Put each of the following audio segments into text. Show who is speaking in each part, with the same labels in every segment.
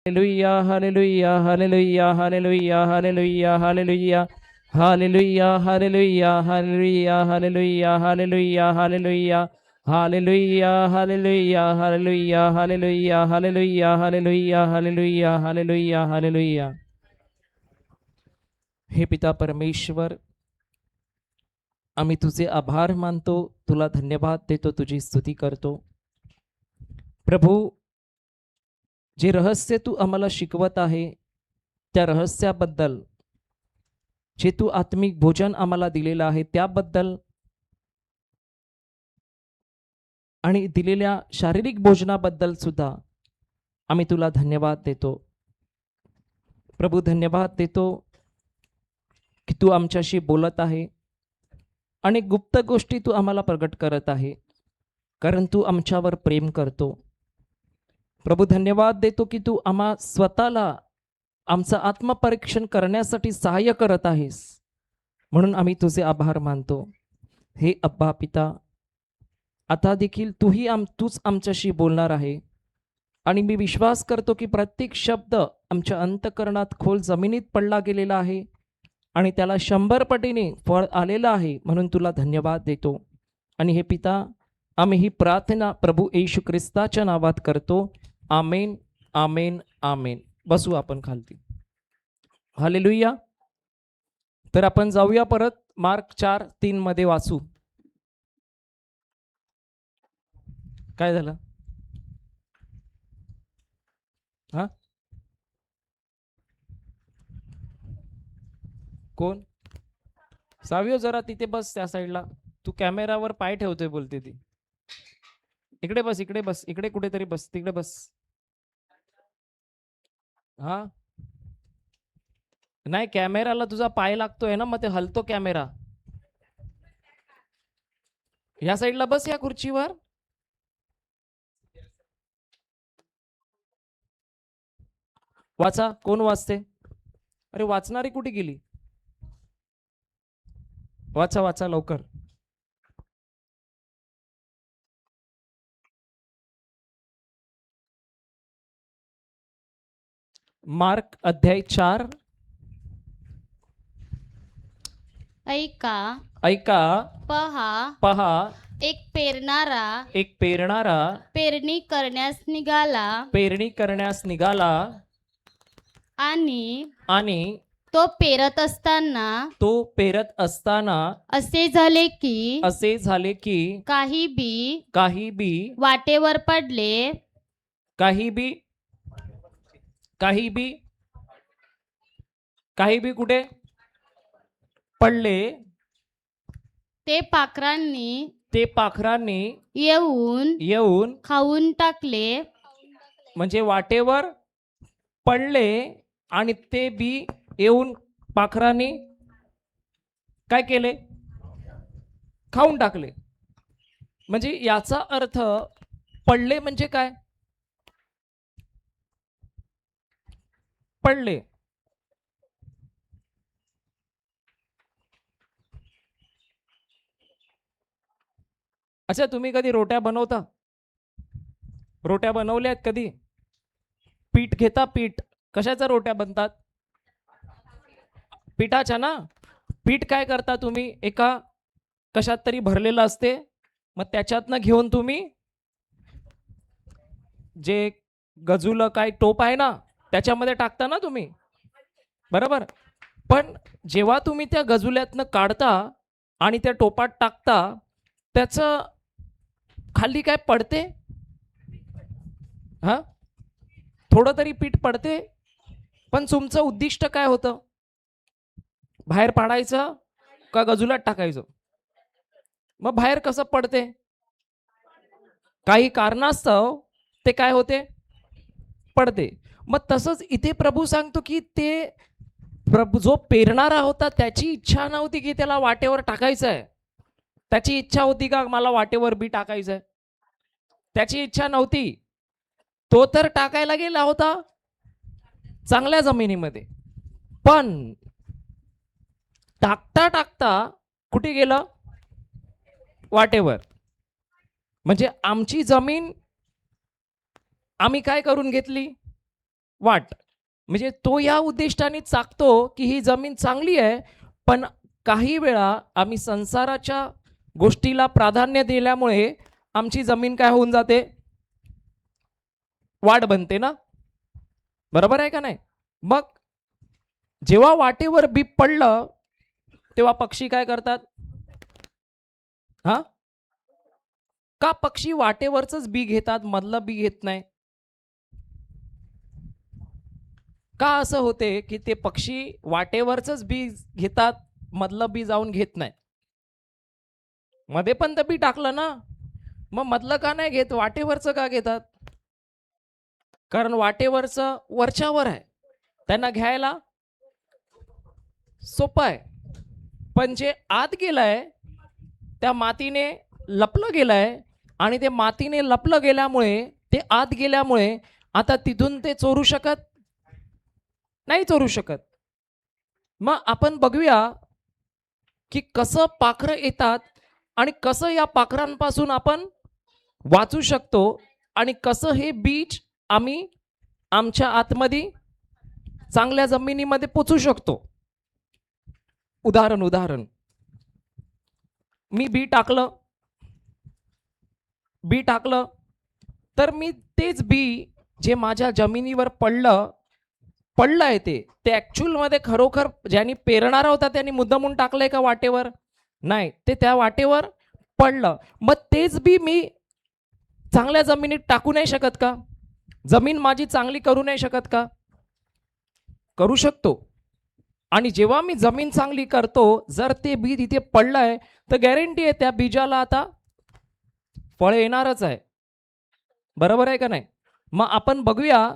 Speaker 1: Hallelujah, hallelujah, hallelujah, hallelujah, hallelujah, hallelujah. Hallelujah, hallelujah, hallelujah, hallelujah, hallelujah, hallelujah. Hallelujah, hallelujah, hallelujah, hallelujah, hallelujah, hallelujah, hallelujah, hallelujah, hallelujah. हे पिता परमेश्वर, आम्ही तुझे आभार मानतो, तुला धन्यवाद देतो, तुझी स्तुती करतो. प्रभू, जे रहस्य तू आम्हाला शिकवत आहे त्या रहस्याबद्दल, जे तू आत्मिक भोजन आम्हाला दिलेलं आहे त्याबद्दल आणि दिलेल्या शारीरिक भोजनाबद्दल सुद्धा आम्ही तुला धन्यवाद देतो. प्रभू, धन्यवाद देतो की तू आमच्याशी बोलत आहे. अनेक गुप्त गोष्टी तू आम्हाला प्रगट करत आहे, कारण तू आमच्यावर प्रेम करतो. प्रभू, धन्यवाद देतो की तू आम्हा स्वतःला आमचं आत्मपरीक्षण करण्यासाठी सहाय्य करत आहेस, म्हणून आम्ही तुझे आभार मानतो. हे अब्बा पिता, आता देखील तूच आमच्याशी बोलणार आहे आणि मी विश्वास करतो की प्रत्येक शब्द आमच्या अंतःकरणात खोल जमिनीत पडला गेलेला आहे आणि त्याला 100 पटीने फळ आलेलं आहे, म्हणून तुला धन्यवाद देतो. आणि हे पिता, आम्ही ही प्रार्थना प्रभू येशू ख्रिस्ताच्या नावात करतो. आमेन, आमेन, आमेन. बसू आपण खालती. हालेलुया. तर आपण जाऊया परत मार्क 4:3 मध्ये वाचू. काय झालं? हा, कोण? सावियो, जरा तिथे बस, त्या साईडला. तू कॅमेरावर पाय ठेवतोय बोलते ती. इकडे बस, इकडे बस, इकडे कुठेतरी बस, तिकडे बस. हा, नाही, कॅमेराला तुझा पाय लागतोय ना, मग ते हलतो कॅमेरा. या साईडला बस, या खुर्चीवर. वाचा. कोण वाचते? अरे, वाचणारी कुठे गेली? वाचा, वाचा लवकर. मार्क अध्याय 4.
Speaker 2: ऐका,
Speaker 1: ऐका,
Speaker 2: पहा,
Speaker 1: पहा,
Speaker 2: एक पेरणारा पेरणी करण्यास निघाला आणि
Speaker 1: आणि
Speaker 2: तो पेरत असताना असे झाले की काही बी वाटेवर पडले.
Speaker 1: काही बी कुठे पडले?
Speaker 2: ते पाखरांनी
Speaker 1: येऊन
Speaker 2: खाऊन टाकले.
Speaker 1: म्हणजे वाटेवर पडले आणि ते बी येऊन पाखरांनी काय केले? खाऊन टाकले. म्हणजे याचा अर्थ पडले म्हणजे काय? पडले. अच्छा, तुम्ही कधी रोट्या बनवता? रोट्या बनवल्यात कधी? पीठ घेता, पीठ. कशाच्या रोट्या बनतात? पिठाच्या ना. पीठ काय करता तुम्ही? एका कशात तरी भरलेलं असते, मग त्याच्यातनं घेऊन तुम्ही जे गजूला काय टोप आहे ना, त्याच्यामध्ये टाकता ना तुम्ही, बरोबर? पण जेव्हा तुम्ही त्या गजुल्यातनं काढता आणि त्या टोपात टाकता, त्याचं खाली काय पडते? हा, थोडं तरी पीठ पडते. पण तुमचं उद्दिष्ट काय होतं? बाहेर पाडायचं का गजुल्यात टाकायचं? मग बाहेर कसं पडते? काही कारणास्तव ते काय होते? पडते. मग तसंच इथे प्रभू सांगतो की ते प्रभू जो पेरणारा होता त्याची इच्छा नव्हती की त्याला वाटेवर टाकायचं आहे. त्याची इच्छा होती का मला वाटेवर बी टाकायचंय? त्याची इच्छा नव्हती. तो तर टाकायला गेला होता चांगल्या जमिनीमध्ये, पण टाकता टाकता कुठे गेलं? वाटेवर. म्हणजे आमची जमीन आम्ही काय करून घेतली? वाट. म्हणजे तो या उद्दिष्टाने चाकतो की ही जमीन चांगली आहे, पण काही वेळा आम्ही संसाराच्या गोष्टीला प्राधान्य दिल्यामुळे आमची जमीन काय होऊन जाते, वाट बनते ना. बरोबर आहे का नाही? मग जेव्हा वाटेवर बी पडलं तेव्हा पक्षी काय करतात? हा, का पक्षी वाटेवरच बी घेतात, मधलं बी घेत नाही? का असं होते की ते पक्षी वाटेवरच बी घेतात, मधलं बी जाऊन घेत नाही? मध्ये पण तर बी टाकलं ना, मग मधलं का नाही घेत, वाटेवरचं का घेतात? कारण वाटेवरचं वरच्यावर आहे, त्यांना घ्यायला सोपं आहे. पण जे आत गेलाय त्या मातीने लपलं गेलाय, आणि ते मातीने लपलं गेल्यामुळे, ते आत गेल्यामुळे आता तिथून ते चोरू शकत नाही, चोरू शकत. मग आपण बघूया की कसं पाखरं येतात आणि कसं या पाखरांपासून आपण वाचू शकतो, आणि कसं हे बीज आम्ही आमच्या आतमध्ये चांगल्या जमिनीमध्ये पोचू शकतो. उदाहरण, मी बी टाकलं तर मी तेच बी जे माझ्या जमिनीवर पडलंय ते ऍक्च्युअल मध्ये खरोखर ज्यांनी पेरणारा होता त्यांनी मुद्दामून टाकलंय का वाटेवर? नाही, ते त्या वाटेवर पडलं. मग तेच बी मी चांगल्या जमिनीत टाकू नाही शकत का? जमीन माझी चांगली करू नाही शकत का? करू शकतो. आणि जेव्हा मी जमीन चांगली करतो, जर ते बी तिथे पडलंय तर गॅरंटी आहे त्या बीजाला आता फळ येणारच आहे. बरोबर आहे का नाही? मग आपण बघूया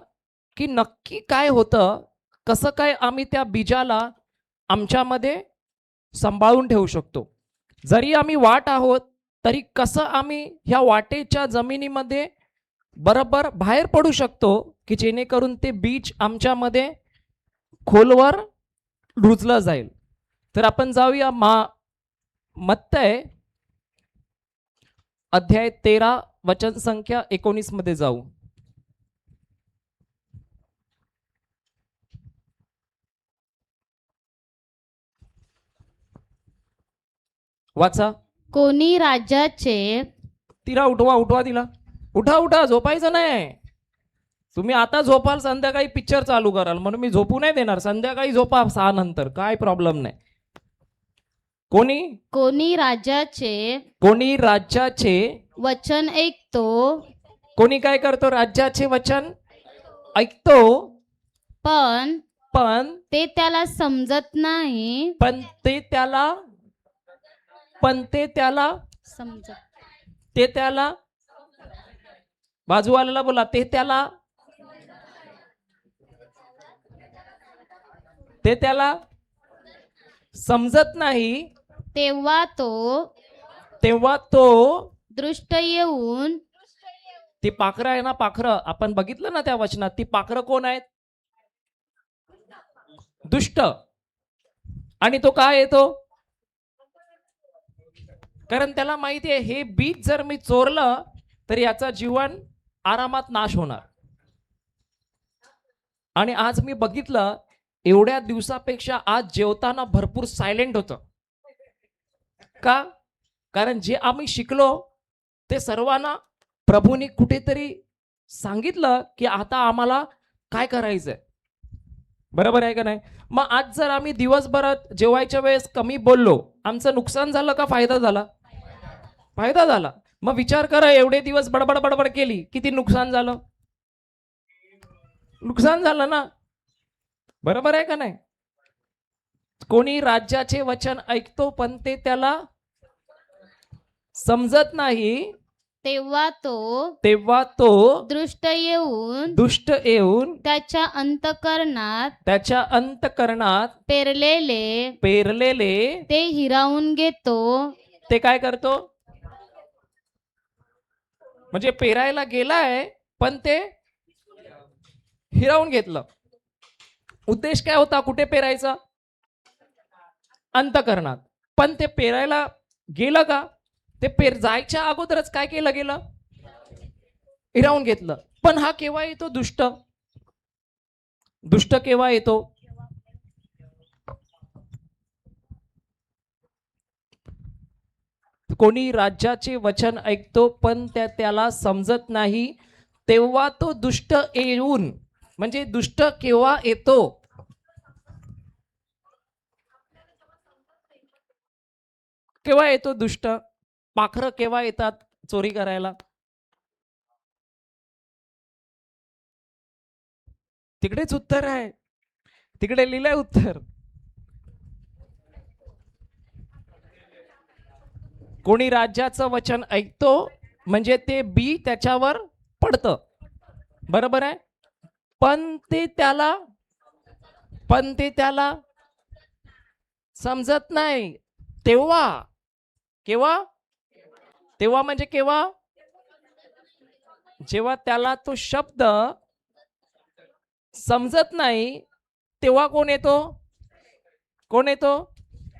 Speaker 1: की नक्की काय होतं, कसं काय आम्ही त्या बीजाला आमच्यामध्ये सांभाळून ठेवू शकतो. जरी आम्ही वाट आहोत तरी कसं आम्ही ह्या वाटेच्या जमिनीमध्ये बरोबर बाहेर पडू शकतो की जेणेकरून ते बीज आमच्यामध्ये खोलवर रुजलं जाईल. तर आपण जाऊया मत्तय अध्याय 13 वचन संख्या 19 मध्ये जाऊ. वाचा.
Speaker 2: कोणी राज्याचे
Speaker 1: तिला उठवा तिला. उठा, झोपायचं नाही. तुम्ही आता झोपाल, संध्याकाळी पिक्चर चालू कराल, म्हणून मी झोपू नाही देणार. संध्याकाळी झोपा 6 नंतर, काय प्रॉब्लेम नाही. कोणी राज्याचे
Speaker 2: वचन ऐकतो.
Speaker 1: कोणी काय करतो? राज्याचे वचन ऐकतो,
Speaker 2: पण
Speaker 1: पण
Speaker 2: ते त्याला समजत नाही.
Speaker 1: पण ते त्याला बाजूवाल्याला बोला, ते त्याला समजत नाही.
Speaker 2: तेव्हा
Speaker 1: तो
Speaker 2: दृष्ट येऊन,
Speaker 1: ती पाखरं आहे ना, पाखरं आपण बघितलं ना त्या वचनात, ती पाखरं कोण आहेत? दुष्ट. आणि तो काय येतो? कारण त्याला माहिती आहे हे बीज जर मी चोरलं तर याचा जीवन आरामात नाश होणार. आणि आज मी बघितलं एवढ्या दिवसापेक्षा आज जेवताना भरपूर सायलेंट होतं. का? कारण जे आम्ही शिकलो ते सर्वांना प्रभूने कुठेतरी सांगितलं की आता आम्हाला काय करायचंय. बरोबर आहे का नाही? मग आज जर आम्ही दिवसभरात जेवायच्या वेळेस कमी बोललो, आमचं नुकसान झालं का फायदा झाला? फायदा झाला. मग विचार करा, एवढे दिवस बडबड केली, किती नुकसान झालं? नुकसान झालं ना. बरोबर आहे का नाही? कोणी राज्याचे वचन ऐकतो पण ते त्याला समजत नाही. तेव्हा तो
Speaker 2: दृष्ट येऊन त्याच्या
Speaker 1: अंतकरणात पेरलेले
Speaker 2: ते हिरावून घेतो.
Speaker 1: ते काय करतो? म्हणजे पेरायला गेलाय पण ते हिरावून घेतलं. उद्देश काय होता? कुठे पेरायचा? अंतकरणात. पण ते पेरायला गेलं का? ते जायच्या अगोदरच काय केलं गेलं? हिरावून घेतलं. पण हा केव्हा येतो? दुष्ट. दुष्ट केव्हा येतो? कोणी राज्याचे वचन ऐकतो पण त्याला समजत नाही, तेव्हा तो दुष्ट येऊन, म्हणजे दुष्ट केव्हा येतो? केव्हा येतो दुष्ट? पाखरं केव्हा येतात चोरी करायला? तिकडेच उत्तर आहे, तिकडे लिहिलंय उत्तर. कोणी राज्याचं वचन ऐकतो म्हणजे ते बी त्याच्यावर पडतं, बरोबर आहे. पण ते त्याला समजत नाही, तेव्हा. केव्हा? तेव्हा म्हणजे केव्हा? जेव्हा त्याला तो शब्द समजत नाही, तेव्हा कोण येतो? कोण येतो?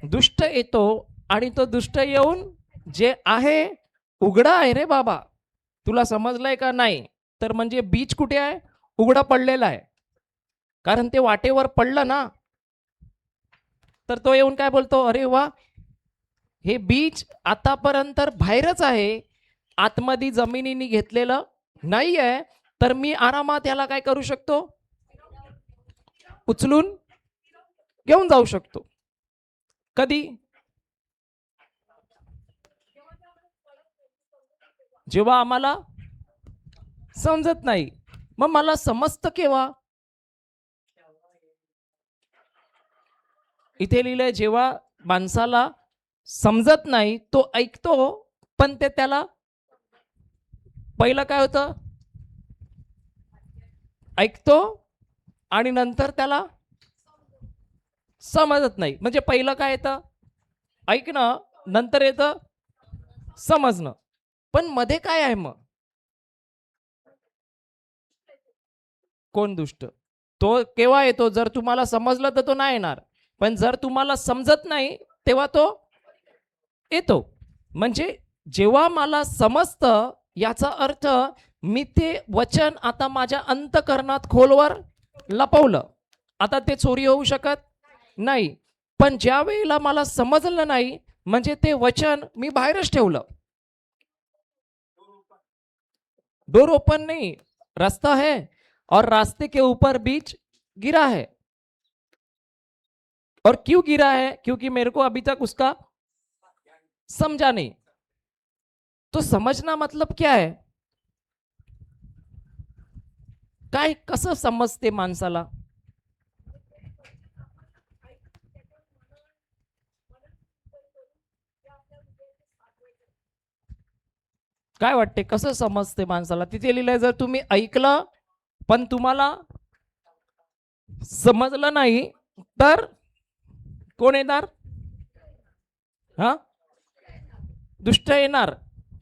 Speaker 1: दुष्ट येतो. आणि तो दुष्ट येऊन जे आहे उघडा आहे रे बाबा, तुला समजलंय का नाही? तर म्हणजे बीज कुठे आहे? उघडा पडलेला आहे, कारण ते वाटेवर पडलं ना. तर तो येऊन काय बोलतो? अरे वा, हे बीज आतापर्यंत बाहेरच आहे, आतमध्ये जमिनीने घेतलेलं नाही आहे, तर मी आरामात याला काय करू शकतो? उचलून घेऊन जाऊ शकतो. कधी? जेव्हा आम्हाला समजत नाही. मग मला समजतं केव्हा? इथे लिहिलंय, जेव्हा माणसाला समजत नाही, तो ऐकतो पण ते त्याला, पहिलं काय होतं? ऐकतो आणि नंतर त्याला समजत नाही. म्हणजे पहिलं काय येतं? ऐकणं, नंतर येतं समजणं. पण मध्ये काय आहे मग? कोण दुष्ट? तो केव्हा येतो? जर तुम्हाला समजलं तर तो नाही येणार, पण जर तुम्हाला समजत नाही तेव्हा तो येतो. म्हणजे जेव्हा मला समजतं, याचा अर्थ मी ते वचन आता माझ्या अंतःकरणात खोलवर लपवलं, आता ते चोरी होऊ शकत नाही. पण ज्या वेळेला मला समजलं नाही, म्हणजे ते वचन मी बाहेरच ठेवलं. डोर ओपन नहीं, रास्ता है और रास्ते के ऊपर बीज गिरा है। और क्यों गिरा है? क्योंकि मेरे को अभी तक उसका समझा नहीं. तो समजना मतलब क्या है? काय कसं समजते माणसाला? काय वाटते कसं समजते माणसाला? तिथे लिहिलंय, जर तुम्ही ऐकलं पण तुम्हाला समजलं नाही तर कोण येणार? हा, दुष्ट येणार.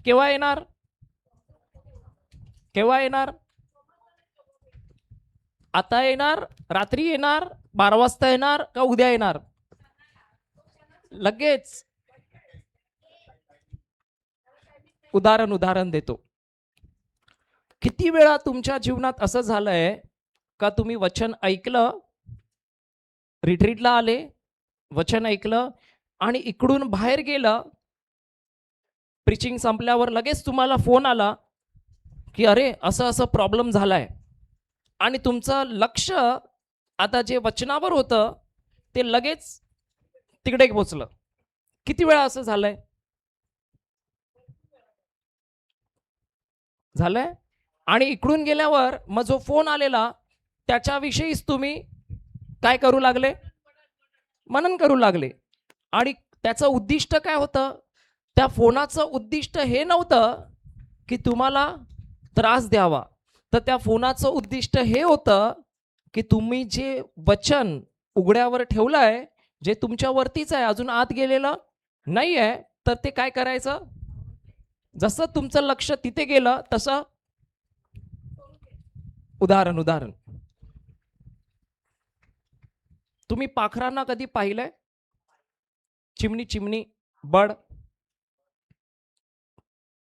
Speaker 1: केव्हा येणार? केव्हा येणार? आता येणार, रात्री येणार, 12 वाजता येणार का उद्या येणार? लगेच. उदाहरण देतो. किती वेळा तुमच्या जीवनात असं झालंय का तुम्ही वचन ऐकलं, रिट्रीटला आले, वचन ऐकलं आणि इकडून बाहेर गेलं, प्रीचिंग संपल्यावर लगेच तुम्हाला फोन आला की अरे असं असं प्रॉब्लेम झालाय, आणि तुमचं लक्ष आता जे वचनावर होतं ते लगेच तिकडे पोचलं. किती वेळा असं झालंय? झालंय. आणि इकडून गेल्यावर मग जो फोन आलेला त्याच्याविषयीच तुम्ही काय करू लागले? मनन करू लागले. आणि त्याचं उद्दिष्ट काय होतं? त्या फोनाचं उद्दिष्ट हे नव्हतं की तुम्हाला त्रास द्यावा, तर त्या फोनाचं उद्दिष्ट हे होतं की तुम्ही जे वचन उघड्यावर ठेवलंय, जे तुमच्यावरतीच आहे, अजून आत गेलेलं नाही आहे, तर ते काय करायचं? जसं तुमचं लक्ष तिथे गेलं तसं. उदाहरण, तुम्ही पाखरांना कधी पाहिलंय? चिमणी बर्ड.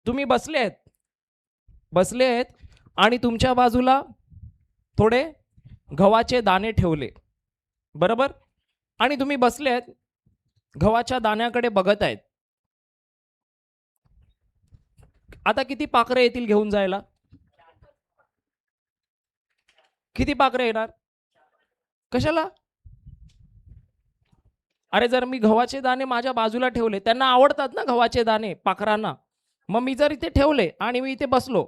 Speaker 1: तुम्ही बसले आहेत आणि तुमच्या बाजूला थोडे गव्हाचे दाणे ठेवले, बरोबर, आणि तुम्ही बसलेत गव्हाच्या दाण्याकडे बघत आहेत. आता किती पाखरं येतील घेऊन जायला? किती पाखरं येणार? कशाला? अरे जर मी गव्हाचे दाणे माझ्या बाजूला ठेवले, त्यांना आवडतात ना गव्हाचे दाणे पाखरांना, मग मी जर इथे ठेवले आणि मी इथे बसलो,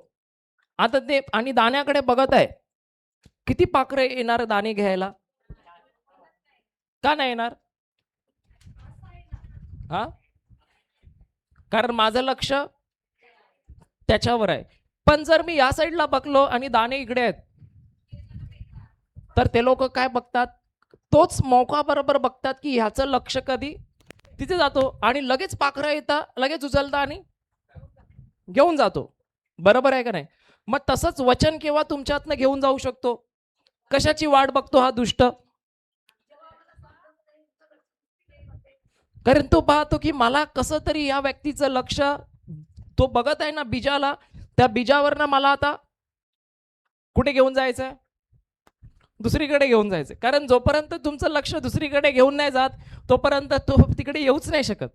Speaker 1: आता ते आणि दाण्याकडे बघत आहे, किती पाखरं येणार दाणे घ्यायला? का नाही येणार? हा, कारण माझं लक्ष त्याच्यावर आहे. पण जर मी या साईडला बघलो आणि दाणे इकडे आहेत, तर ते लोक काय बघतात? तोच मौका बरोबर बघतात की ह्याचं लक्ष कधी तिथे जातो आणि लगेच पाखरं येतात, लगेच उचलता आणि घेऊन जातो. बरोबर आहे का नाही? मग तसंच वचन केव्हा तुमच्यातनं घेऊन जाऊ शकतो? कशाची वाट बघतो हा दुष्ट? कारण तो पाहतो की मला कसं तरी या व्यक्तीचं लक्ष, तो बघत आहे ना बीजाला, त्या बीजावरनं मला आता कुठे घेऊन जायचंय? दुसरीकडे घेऊन जायचं. कारण जोपर्यंत तुमचं लक्ष दुसरीकडे घेऊन नाही जात, तोपर्यंत तो तिकडे येऊच नाही शकत.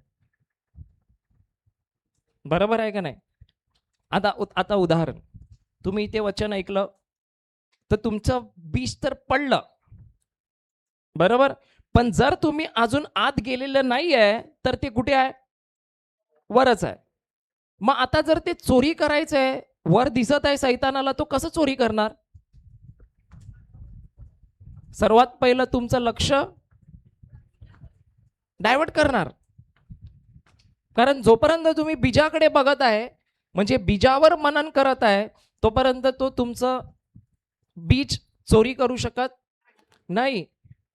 Speaker 1: बरोबर आहे का नाही? आता उदाहरण, तुम्ही इथे वचन ऐकलं तर तुमचं बीज तर पडलं, बरोबर, पण जर तुम्ही अजून आत गेलेलं नाहीये तर ते कुठे आहे? वरच आहे. मग आता जर ते चोरी करायचंय, वर दिसत आहे सैतानाला, तो कसं चोरी करणार? सर्वात पहिलं तुमचं लक्ष डायव्हर्ट करणार. कारण जोपर्यंत तुम्ही बीजाकडे बघत आहे, म्हणजे बीजावर मनन करत आहे, तोपर्यंत तो तुमचं बीज चोरी करू शकत नाही.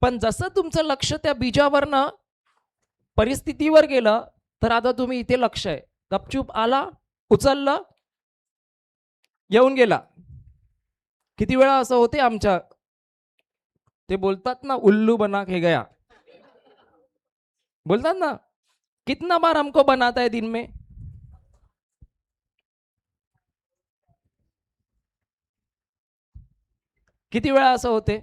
Speaker 1: पण जसं तुमचं लक्ष त्या बीजावरनं परिस्थितीवर गेलं, तर आता तुम्ही इथे लक्ष आहे, गपचूप आला, उचललं, येऊन गेला. किती वेळा असं होते आमच्या, ते बोलतात ना उल्लू बना के गया, बोलतात ना, कितना बार हमको बनाता है दिन में? किती वेळा असं होते?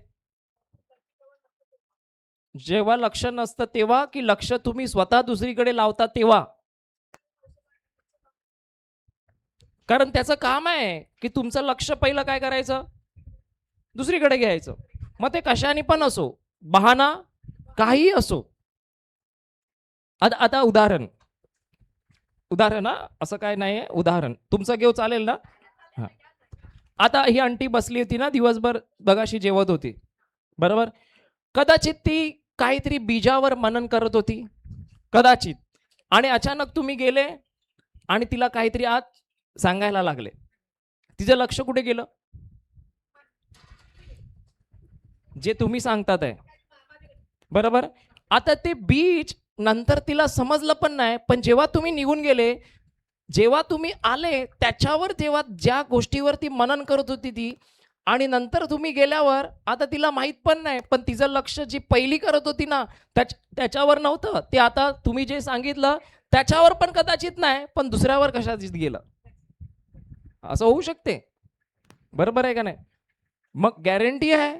Speaker 1: जेव्हा लक्ष नसतं तेव्हा, की लक्ष तुम्ही स्वतः दुसरीकडे लावता तेव्हा? कारण त्याचं काम आहे की तुमचं लक्ष पहिलं काय करायचं? दुसरीकडे घ्यायचं. मग ते कशाने पण असो, बहाना काही असो. आता उदाहरण हा, असं काय नाहीये, उदाहरण तुमचं घेऊ चालेल ना? हा. आता ही आंटी बसली होती ना दिवसभर, बघाशी जेवत होती, बरोबर, कदाचित ती काहीतरी बीजावर मनन करत होती, कदाचित, आणि अचानक तुम्ही गेले आणि तिला काहीतरी आज सांगायला लागले. तिचं लक्ष कुठे गेलं? जे तुम्ही सांगतात आहे, बरोबर. आता ते बीज नंतर तिला समजलं पण नाही, पण जेव्हा तुम्ही निघून गेले, जेव्हा तुम्ही आले, त्याच्यावर जेव्हा ज्या गोष्टीवरती मनन करत होती ती, आणि नंतर तुम्ही गेल्यावर आता तिला माहित पण नाही, पण तिचं लक्ष जी पहिली करत होती ना त्याच्यावर नव्हतं, ते आता तुम्ही जे सांगितलं त्याच्यावर पण कदाचित नाही, पण दुसऱ्यावर कशाचित गेलं. असं होऊ शकते, बरोबर आहे का नाही? मग गॅरंटी आहे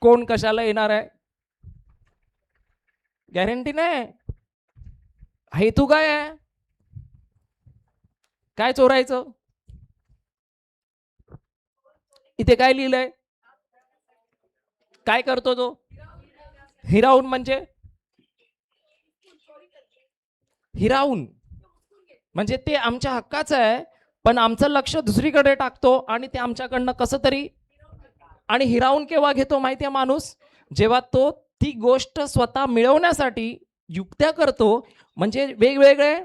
Speaker 1: कोण कशाला येणार आहे? गॅरंटी नाही. हेतू काय आहे? काय चोरायचं? इथे काय लिहिलंय? काय करतो तो? हिरावून म्हणजे हिरावून म्हणजे ते आमच्या हक्काचं आहे, पण आमचं लक्ष दुसरीकडे टाकतो आणि ते आमच्याकडनं कसं तरी. आणि हिरावून केव्हा घेतो माहिती आहे माणूस? जेव्हा तो ती गोष्ट स्वतः मिळवण्यासाठी युक्त्या करतो, म्हणजे वेगवेगळे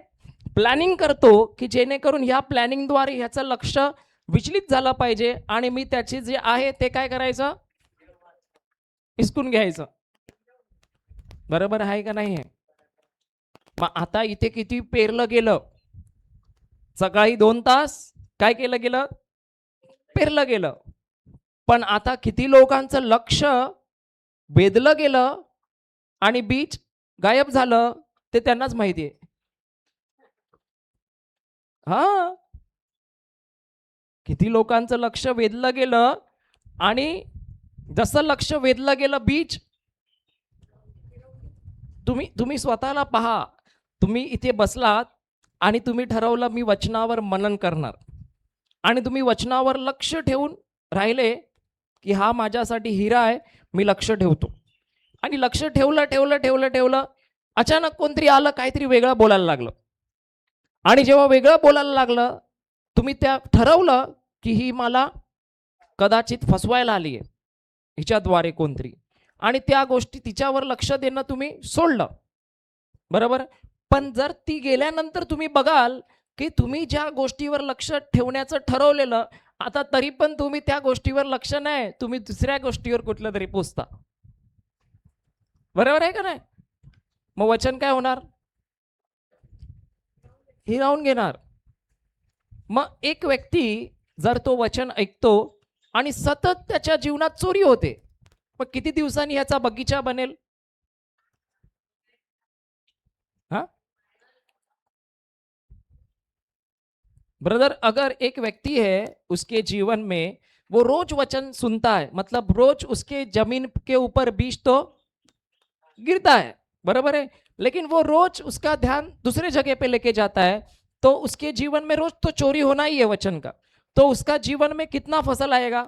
Speaker 1: प्लॅनिंग करतो, की जेणेकरून ह्या प्लॅनिंगद्वारे ह्याचं लक्ष विचलित झालं पाहिजे आणि मी त्याचे जे आहे ते काय करायचं? हिसकून घ्यायचं. बरोबर आहे का नाही? मग आता इथे किती पेरलं गेलं? सकाळी 2 तास काय केलं गेलं? पेरलं गेलं. पण आता किती लोकांचं लक्ष वेधलं गेलं आणि बीज गायब झालं ते त्यांनाच माहिती आहे. किती लोकांचं लक्ष वेधलं गेलं आणि जसं लक्ष वेधलं गेलं बीज, तुम्ही स्वतःला पहा. तुम्ही इथे बसलात आणि तुम्ही ठरवलं मी वचनावर मनन करणार, आणि तुम्ही वचनावर लक्ष ठेवून राहिले की हा माझ्यासाठी हिरा आहे, मी लक्ष ठेवतो. आणि लक्ष ठेवलं ठेवलं ठेवलं ठेवलं अचानक कोणतरी आलं, काहीतरी वेगळं बोलायला लागलं. आणि जेव्हा वेगळं बोलायला लागलं, तुम्ही त्या ठरवलं की ही मला कदाचित फसवायला आली आहे हिच्याद्वारे कोणतरी, आणि त्या गोष्टी तिच्यावर लक्ष देणं तुम्ही सोडलं, बरोबर. पण जर ती गेल्यानंतर तुम्ही बघाल की तुम्ही ज्या गोष्टीवर लक्ष ठेवण्याचं ठरवलेलं, आता तरी पण तुम्ही त्या गोष्टीवर लक्ष नाही, तुम्ही दुसऱ्या गोष्टीवर कुठलं तरी पोचता. बरोबर आहे का नाही? मग वचन काय होणार? हिरावून घेणार. मग एक व्यक्ती जर तो वचन ऐकतो आणि सतत त्याच्या जीवनात चोरी होते, मग किती दिवसांनी ह्याचा बगीचा बनेल? हा ब्रदर, अगर एक व्यक्ति है उसके जीवन में वो रोज वचन सुनता है, मतलब रोज उसके जमीन के ऊपर बीज तो गिरता है, बराबर है, लेकिन वो रोज उसका ध्यान दूसरे जगह पे लेके जाता है, तो उसके जीवन में रोज तो चोरी होना ही है वचन का, तो उसका जीवन में कितना फसल आएगा?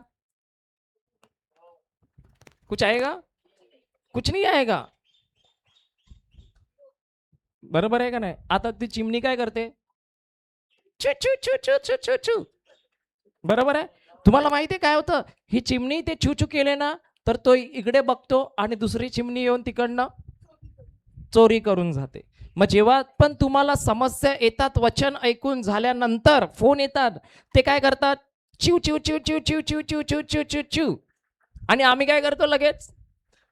Speaker 1: कुछ आएगा? कुछ नहीं आएगा. बरोबर आहे का नाही? आता ती चिमणी काय करते? चू चू चू चू चू चू चू. बरोबर आहे. तुम्हाला माहिती आहे काय होतं? ही चिमणी ते चू चू केले ना, तर तो इकडे बघतो आणि दुसरी चिमणी येऊन तिकडनं चोरी करून जाते. मग जेव्हा पण तुम्हाला समस्या येतात, वचन ऐकून झाल्यानंतर फोन येतात, ते काय करतात? चिव चिव चिव चिव चिव चिव चिव चिव चिव चिव चिव. आणि आम्ही काय करतो लगेच?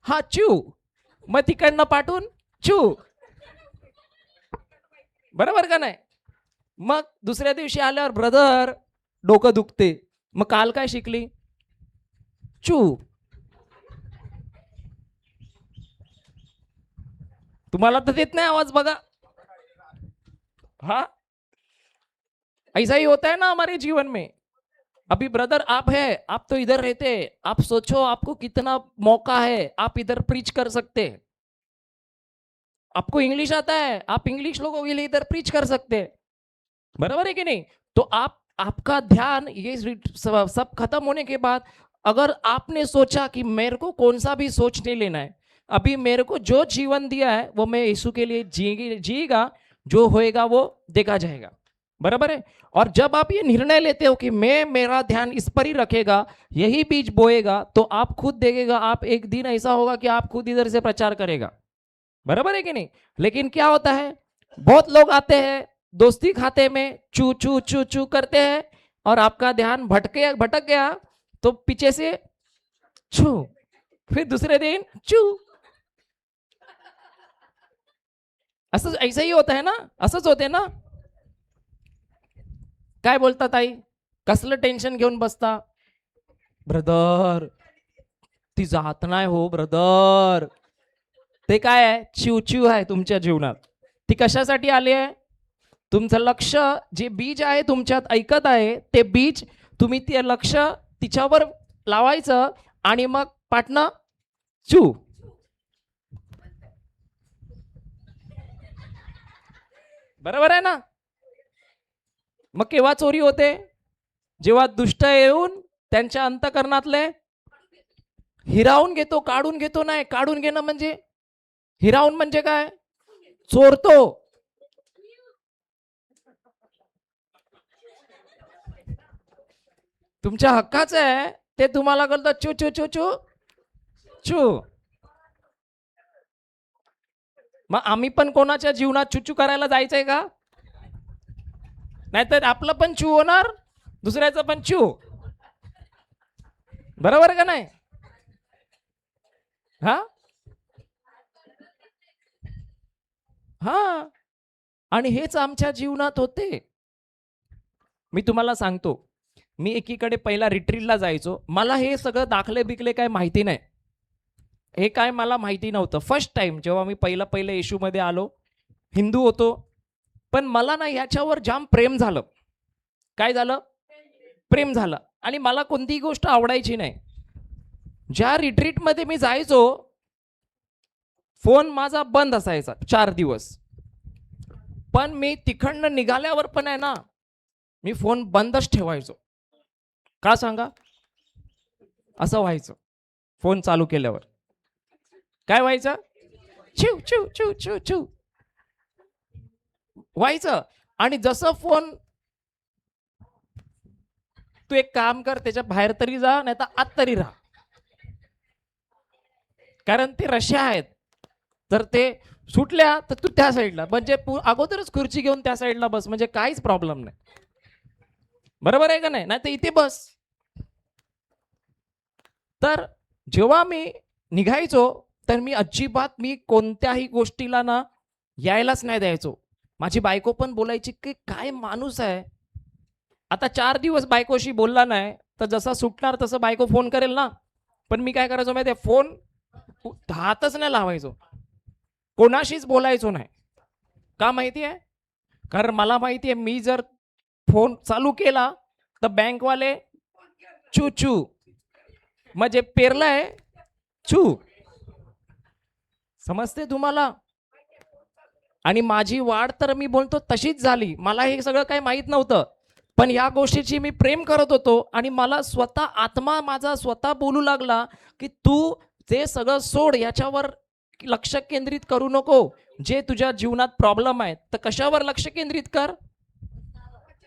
Speaker 1: हा चिव. मग तिकडनं पाठवून चू. बरोबर का नाही? मग दुसऱ्या दिवशी आल्यावर ब्रदर डोकं दुखते. मग काल काय शिकली? चू. तुम्हाला तर देत नाही आवाज बघा. हाँ, ऐसा ही होता है ना हमारे जीवन में. अभी ब्रदर आप है, आप तो इधर रहते, आप सोचो आपको कितना मौका है, आप इधर प्रीच कर सकते हैं. आपको इंग्लिश आता है, आप इंग्लिश लोगों के लिए इधर प्रीच कर सकते हैं. बराबर है कि नहीं? तो आपका ध्यान ये सब खत्म होने के बाद अगर आपने सोचा कि मेरे को कौन सा भी सोच नहीं लेना है, अभी मेरे को जो जीवन दिया है वो मैं यीशु के लिए जिएगा, जो होएगा वो देखा जाएगा. बराबर है. और जब आप ये निर्णय लेते हो कि मैं मेरा ध्यान इस पर ही रखेगा, यही बीज बोएगा, तो आप खुद देखेगा, आप एक दिन ऐसा होगा कि आप खुद इधर से प्रचार करेगा. बराबर है कि नहीं? लेकिन क्या होता है, बहुत लोग आते हैं दोस्ती खाते में चू चू चू चू करते हैं, और आपका ध्यान भटक गया तो पीछे से छू, फिर दूसरे दिन चू. असं ऐसा ही होता है ना? असंच होते ना? काय बोलता ताई? कसलं टेन्शन घेऊन बसता? ब्रदर ती जात नाही हो ब्रदर. ते काय आहे? चिवचिव आहे तुमच्या जीवनात. ती कशासाठी आली आहे? तुमचं लक्ष जे बीज आहे तुमच्यात ऐकत आहे, ते बीज तुम्ही ते लक्ष तिच्यावर लावायचं आणि मग पाटणं चू. बरोबर आहे ना? मग केव्हा चोरी होते? जेव्हा दुष्ट येऊन त्यांच्या अंतःकरणातले हिरावून घेतो, काढून घेतो. नाही, काढून घेणं म्हणजे, हिरावून म्हणजे काय? चोरतो. तुमच्या हक्काचं आहे ते तुम्हाला करतो चू चू चू चू चू. मग आम्ही पण कोणाच्या जीवनात चुचू करायला जायचंय का? नाहीतर आपलं पण चू होणार, दुसऱ्याचं पण चू. बरोबर का नाही? हा हा. आणि हेच आमच्या जीवनात होते. मी तुम्हाला सांगतो, मी एकीकडे पहिला रिट्रीटला जायचो. मला हे सगळं दाखले बिकले काय माहिती नाही. हे काय मला माहिती नव्हतं. फर्स्ट टाइम जेव्हा मी पहिलं येशूमध्ये आलो, हिंदू होतो, पण मला ना ह्याच्यावर जाम प्रेम झालं. काय झालं? प्रेम झालं. आणि मला कोणतीही गोष्ट आवडायची नाही. ज्या रिट्रीटमध्ये मी जायचो फोन माझा बंद असायचा 4 दिवस, पण मी तिकडनं निघाल्यावर पण आहे ना, मी फोन बंदच ठेवायचो. का सांगा? असं व्हायचं. फोन चालू केल्यावर काय व्हायचं? चिव चिव चिव चिव चिव व्हायचं. आणि जसं फोन, तू एक काम कर, त्याच्या बाहेर तरी जा, नाही तर आत तरी राहा, कारण ते रश्या आहेत. तर ते सुटल्या तर तू त्या साईडला, म्हणजे अगोदरच खुर्ची घेऊन त्या साईडला बस, म्हणजे काहीच प्रॉब्लेम नाही. बरोबर आहे का नाही? नाही तर इथे बस. तर जेव्हा मी निघायचो तर मी अजिबात मी कोणत्याही गोष्टीला ना यायलाच नाही द्यायचो. माझी बायको पण बोलायची की काय माणूस आहे. आता 4 दिवस बायकोशी बोलला नाही तर जसा सुटणार तसं बायको फोन करेल ना. पण मी काय करायचो माहिती आहे, फोन हातच नाही लावायचो, कोणाशीच बोलायचो नाही. का माहिती आहे? कारण मला माहिती आहे मी जर फोन चालू केला तर बँकवाले चू चू, म्हणजे पेरलाय चू. समजते तुम्हाला? आणि माझी वाढ तर मी बोलतो तशीच झाली. मला हे सगळं काही माहित नव्हतं, पण या गोष्टीची मी प्रेम करत होतो. आणि मला स्वतः आत्मा माझा स्वतः बोलू लागला की तू ते सगळं सोड, याच्यावर लक्ष केंद्रित करू नको. जे तुझ्या जीवनात प्रॉब्लेम आहेत तर कशावर लक्ष केंद्रित कर?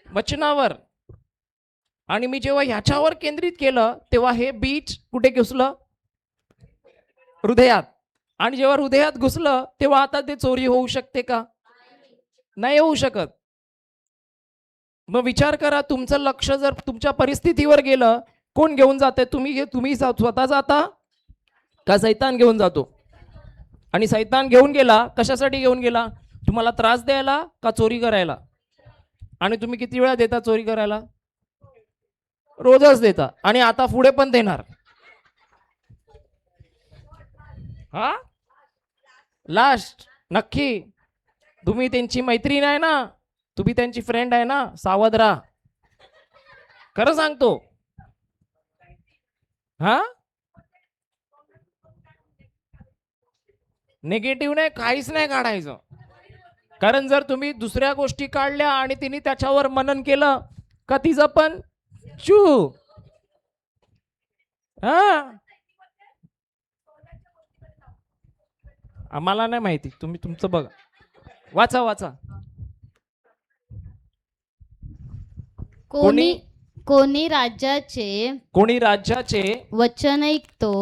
Speaker 1: वचनावर. आणि मी जेव्हा ह्याच्यावर केंद्रित केलं तेव्हा हे बीज कुठे घुसलं? हृदयात. आणि जेव्हा हृदयात घुसलं तेव्हा आता ते चोरी होऊ शकते का? नाही होऊ शकत. मग विचार करा, तुमचं लक्ष जर तुमच्या परिस्थितीवर गेलं, कोण घेऊन जाते? तुम्ही स्वतः जाता का सैतान घेऊन जातो? आणि सैतान घेऊन गेला, कशासाठी घेऊन गेला? तुम्हाला त्रास द्यायला का चोरी करायला? आणि तुम्ही किती वेळा देता चोरी करायला? रोजच देता, आणि आता पुढे पण देणार. हा लास्ट नक्की. तुम्ही त्यांची मैत्रीण आहे ना, तुम्ही त्यांची फ्रेंड आहे ना, सावध राहा. खरं सांगतो. हा निगेटिव्ह नाही, काहीच नाही काढायचं. कारण जर तुम्ही दुसऱ्या गोष्टी काढल्या आणि तिने त्याच्यावर मनन केलं का तिचं पण चू. हा आम्हाला नाही माहिती, तुम्ही तुमचं बघा. वाचा वाचा.
Speaker 2: कोणी कोणी राज्याचे वचन ऐकतो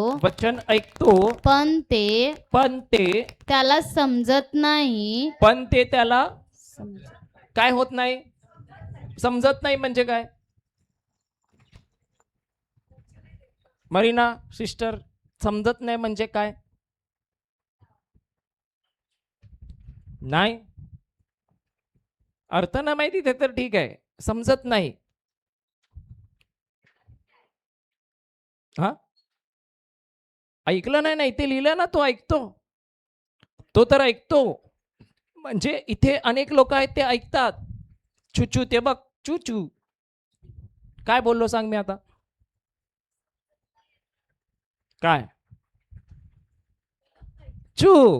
Speaker 2: पण ते त्याला समजत नाही.
Speaker 1: पण ते त्याला काय होत नाही? समजत नाही म्हणजे काय? मरीना सिस्टर, समजत नाही म्हणजे काय? नाही अर्थ ना माहिती ते तर ठीक आहे, समजत नाही. हा ऐकलं नाही ना, इथे लिहिलं ना, तो ऐकतो. तो तर ऐकतो. म्हणजे इथे अनेक लोक आहेत ते ऐकतात. चुचू ते बघ, चुचू काय बोललो सांग मी आता? काय चू?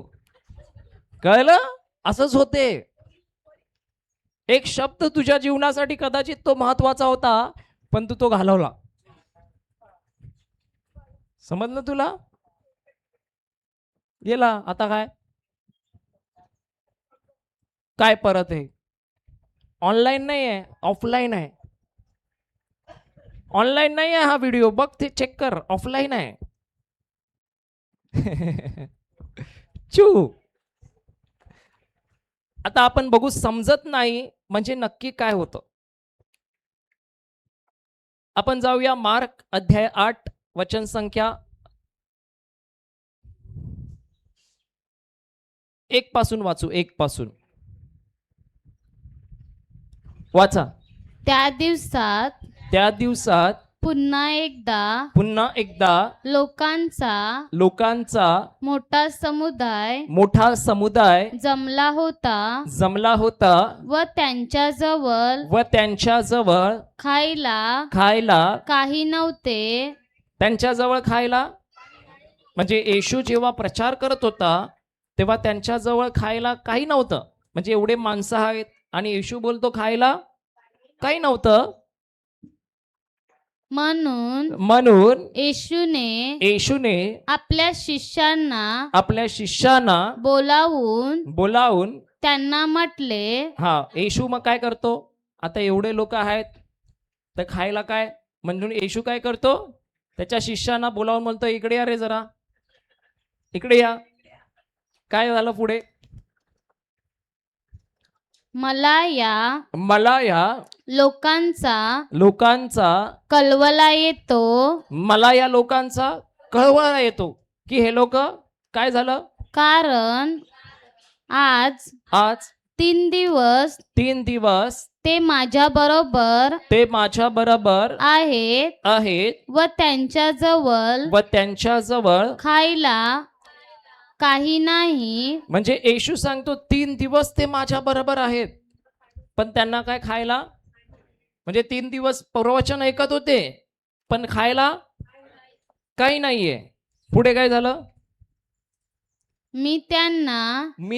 Speaker 1: कळलं? असंच होते. एक शब्द तुझ्या जीवनासाठी कदाचित तो महत्वाचा होता, पण तू तो घालवला. समजलं तुला? गेला. आता काय काय परत आहे? ऑनलाईन नाही आहे, ऑफलाईन आहे. ऑनलाईन नाही आहे हा व्हिडिओ, बघ ते चेक कर, ऑफलाईन आहे. चू. आता आपण बघू समजत नाही म्हणजे नक्की काय होतं. आपण जाऊया मार्क अध्याय 8 वचन संख्या 1 पासून वाचू. 1 पासून वाचा.
Speaker 2: त्या दिवसात पुन्हा एकदा लोकांचा मोठा समुदाय जमला होता व त्यांच्याजवळ खायला काही नव्हते.
Speaker 1: त्यांच्याजवळ खायला म्हणजे येशू जेव्हा प्रचार करत होता तेव्हा त्यांच्याजवळ खायला काही नव्हतं. म्हणजे एवढे माणसं आहेत आणि येशू बोलतो खायला काही नव्हतं.
Speaker 2: म्हणून येशूने
Speaker 1: येशूने
Speaker 2: आपल्या शिष्यांना बोलावून त्यांना म्हटले,
Speaker 1: येशू मग काय करतो, आता एवढे लोक आहेत तर खायला काय, म्हणून येशू काय करतो, त्याच्या शिष्यांना बोलावून म्हणतो इकडे या रे, जरा इकडे या. काय झालं पुढे,
Speaker 2: मला या लोकांचा कळवला
Speaker 1: येतो की हे लोक काय झालं,
Speaker 2: कारण आज 3 दिवस ते माझ्या बरोबर आहेत व त्यांच्याजवळ खायला काही नाही.
Speaker 1: म्हणजे येशू सांगतो 3 दिवस ते माझ्या बरोबर आहेत, पण त्यांना काय खायला, म्हणजे 3 दिवस प्रवचन ऐकत होते पण खायला काही नाहीये. पुढे काय झालं,
Speaker 2: मी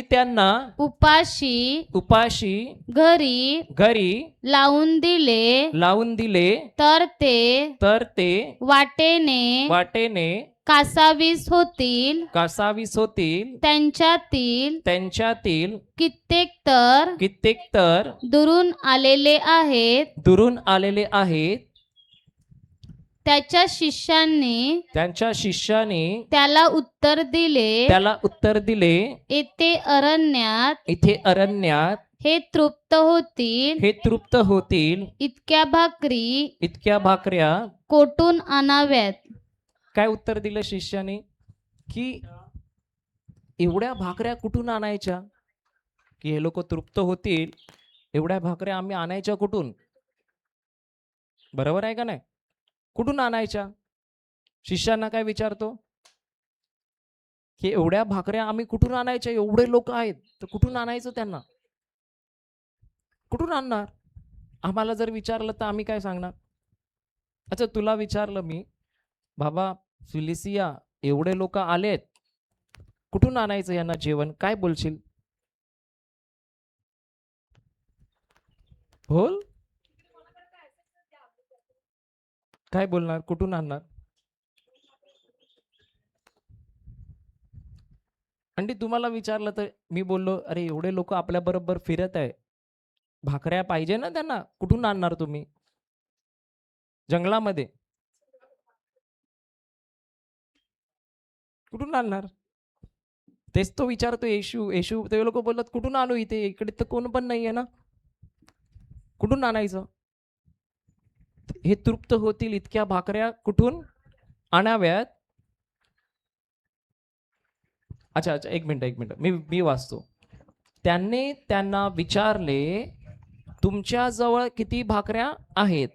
Speaker 2: त्यांना उपाशी घरी लावून दिले तर ते वाटेने कासावीस होतील. त्यांच्यातील कित्येक तर दुरून आलेले आहेत. त्याच्या शिष्याने त्याला उत्तर दिले, येथे अरण्यात हे तृप्त होतील इतक्या भाकऱ्या कोठून आणाव्यात.
Speaker 1: काय उत्तर दिलं शिष्याने, की एवढ्या भाकऱ्या कुठून आणायच्या, की हे लोक तृप्त होतील, एवढ्या भाकऱ्या आम्ही आणायच्या कुठून, बरोबर आहे का नाही, कुठून आणायच्या. शिष्यांना काय विचारतो की एवढ्या भाकऱ्या आम्ही कुठून आणायच्या, एवढे लोक आहेत तर कुठून आणायचं, त्यांना कुठून आणणार. आम्हाला जर विचारलं तर आम्ही काय सांगणार. अच्छा, तुला विचारलं मी, बाबा फिलिसिया एवढे लोक आलेत, कुठून आणायचं यांना जेवण, काय बोलशील, बोल, काय बोलणार, कुठून आणणार. आणि तुम्हाला विचारलं तर मी बोललो, अरे एवढे लोक आपल्या बरोबर फिरत आहे, भाकऱ्या पाहिजे ना त्यांना, कुठून आणणार तुम्ही, जंगलामध्ये कुठून आणणार. तेच तो विचारतो येशू ते लोक बोलतात कुठून आणू, इकडे तर कोण पण नाहीये ना, कुठून आणायचं. हे तृप्त होतील इतक्या भाकऱ्या कुठून आणाव्यात. अच्छा, एक मिनिट मी वाचतो. त्यांना विचारले, तुमच्याजवळ किती भाकऱ्या आहेत.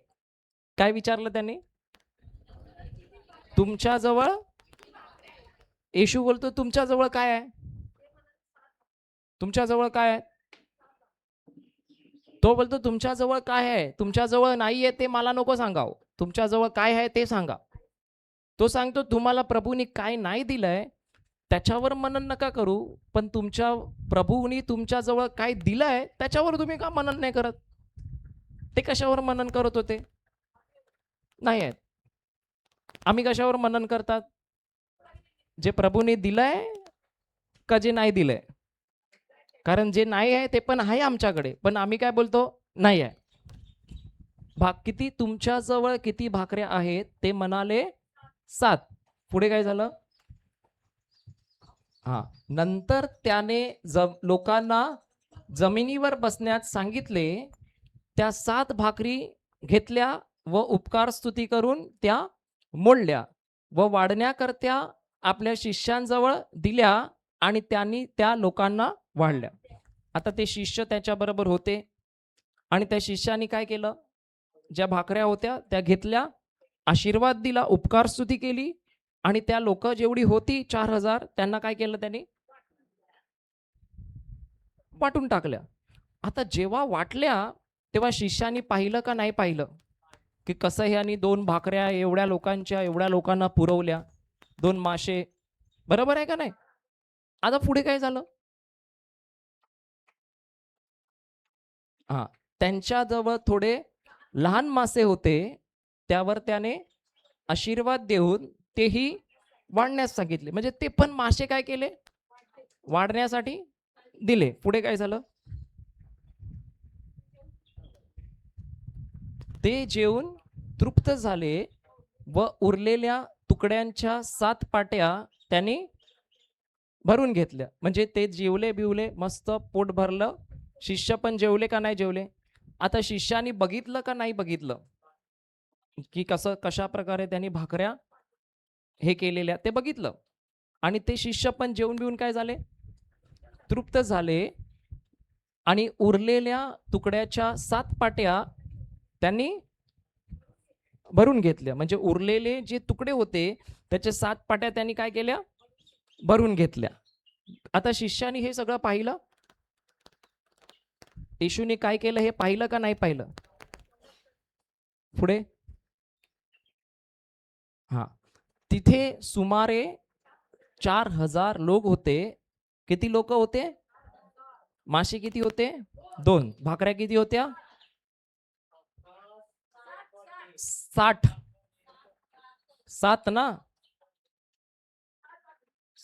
Speaker 1: काय विचारलं त्यांनी, तुमच्याजवळ. येशू बोलतो तुमच्याजवळ काय आहे, तुमच्याजवळ काय आहे. तो बोलतो तुमच्याजवळ काय आहे, तुमच्याजवळ नाहीये ते मला नको सांगाव, तुमच्याजवळ काय आहे ते सांगा. तो सांगतो तुम्हाला प्रभूंनी काय नाही दिलंय त्याच्यावर मनन नका करू, पण तुमच्या प्रभूंनी तुमच्याजवळ काय दिलंय त्याच्यावर तुम्ही का मनन नाही करत. ते कशावर मनन करत होते, नाही आहेत. आम्ही कशावर मनन करतात, जे प्रभूने दिलंय का जे नाही दिलंय. कारण जे नाही आहे ते पण आहे आमच्याकडे, पण आम्ही काय बोलतो, नाही आहे. किती तुमच्याजवळ किती भाकऱ्या आहेत, ते म्हणाले 7. पुढे काय झालं, नंतर त्याने लोकांना जमिनीवर बसण्यास सांगितले, त्या 7 भाकरी घेतल्या व उपकार स्तुती करून त्या मोडल्या व वाढण्याकरता आपल्या शिष्यांजवळ दिल्या आणि त्यांनी त्या लोकांना वाढल्या. आता ते शिष्य त्याच्या बरोबर होते आणि त्या शिष्याने काय केलं, ज्या भाकऱ्या होत्या त्या घेतल्या, आशीर्वाद दिला, उपकार स्तुती केली आणि त्या लोक जेवढी होती 4000 त्यांना काय केलं, त्यांनी वाटून टाकल्या. आता जेव्हा वाटल्या तेव्हा शिष्याने पाहिलं का नाही पाहिलं, की कसं ह्यांनी 2 भाकऱ्या एवढ्या लोकांना पुरवल्या, 2 मासे बरोबर आहे का नाही? आता पुढे काय झालं? हा, त्यांच्याजवळ थोडे लहान मासे होते, त्यावर त्याने आशीर्वाद देऊन तेही वाढण्यास सांगितले. म्हणजे ते पण मासे काय केले? वाढण्यासाठी दिले. पुढे काय झालं? ते जेवून तृप्त झाले व उरलेल्या तुकड्यांच्या 7 पाट्या त्यांनी भरून घेतल्या. म्हणजे ते जेवले बिवले, मस्त पोट भरलं. शिष्य पण जेवले का नाही जेवले? आता शिष्यानी बघितलं का नाही बघितलं की कशा प्रकारे त्यांनी भाकऱ्या हे केलेल्या ते बघितलं. आणि ते शिष्य पण जेवून बिवून काय झाले? तृप्त झाले आणि उरलेल्या तुकड्याच्या 7 पाट्या त्यांनी भरून घेतल्या. म्हणजे उरलेले जे तुकडे होते त्याचे 7 पाट्या त्यांनी काय केल्या? भरून घेतल्या. आता शिष्यानी हे सगळं पाहिलं. येशूने काय केलं हे पाहिलं का नाही पाहिलं? पुढे हा, तिथे सुमारे 4000 लोक होते. किती लोक होते? मासे किती होते? 2. भाकऱ्या किती होत्या? 60. 7 ना?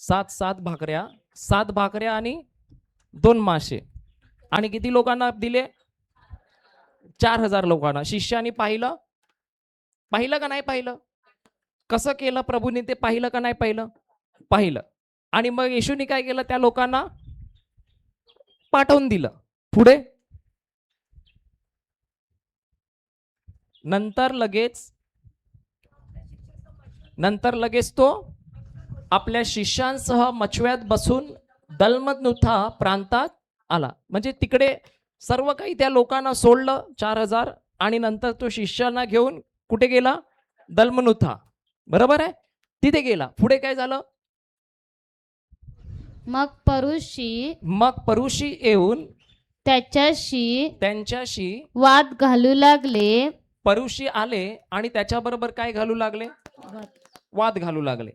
Speaker 1: 7 भाकऱ्या, 7 भाकऱ्या आणि 2 मासे. आणि किती लोकांना दिले? 4000 लोकांना. शिष्यानी पाहिलं का नाही पाहिलं? कसं केलं प्रभूने ते पाहिलं का नाही पाहिलं? पाहिलं. आणि मग येशूने काय केलं? त्या लोकांना पाठवून दिलं. पुढे नंतर लगेच तो आपल्या शिष्यांसह मछव्यात बसून दलमनुथा प्रांतात आला. म्हणजे तिकडे सर्व काही त्या लोकांना सोडलं 4000 आणि नंतर तो शिष्यांना घेऊन कुठे गेला? दलमनुथा. बरोबर आहे? तिथे गेला. पुढे काय झालं?
Speaker 2: मग परुषी येऊन त्यांच्याशी वाद घालू लागले.
Speaker 1: परुषी आले आणि त्याच्याबरोबर काय घालू लागले? वाद घालू लागले.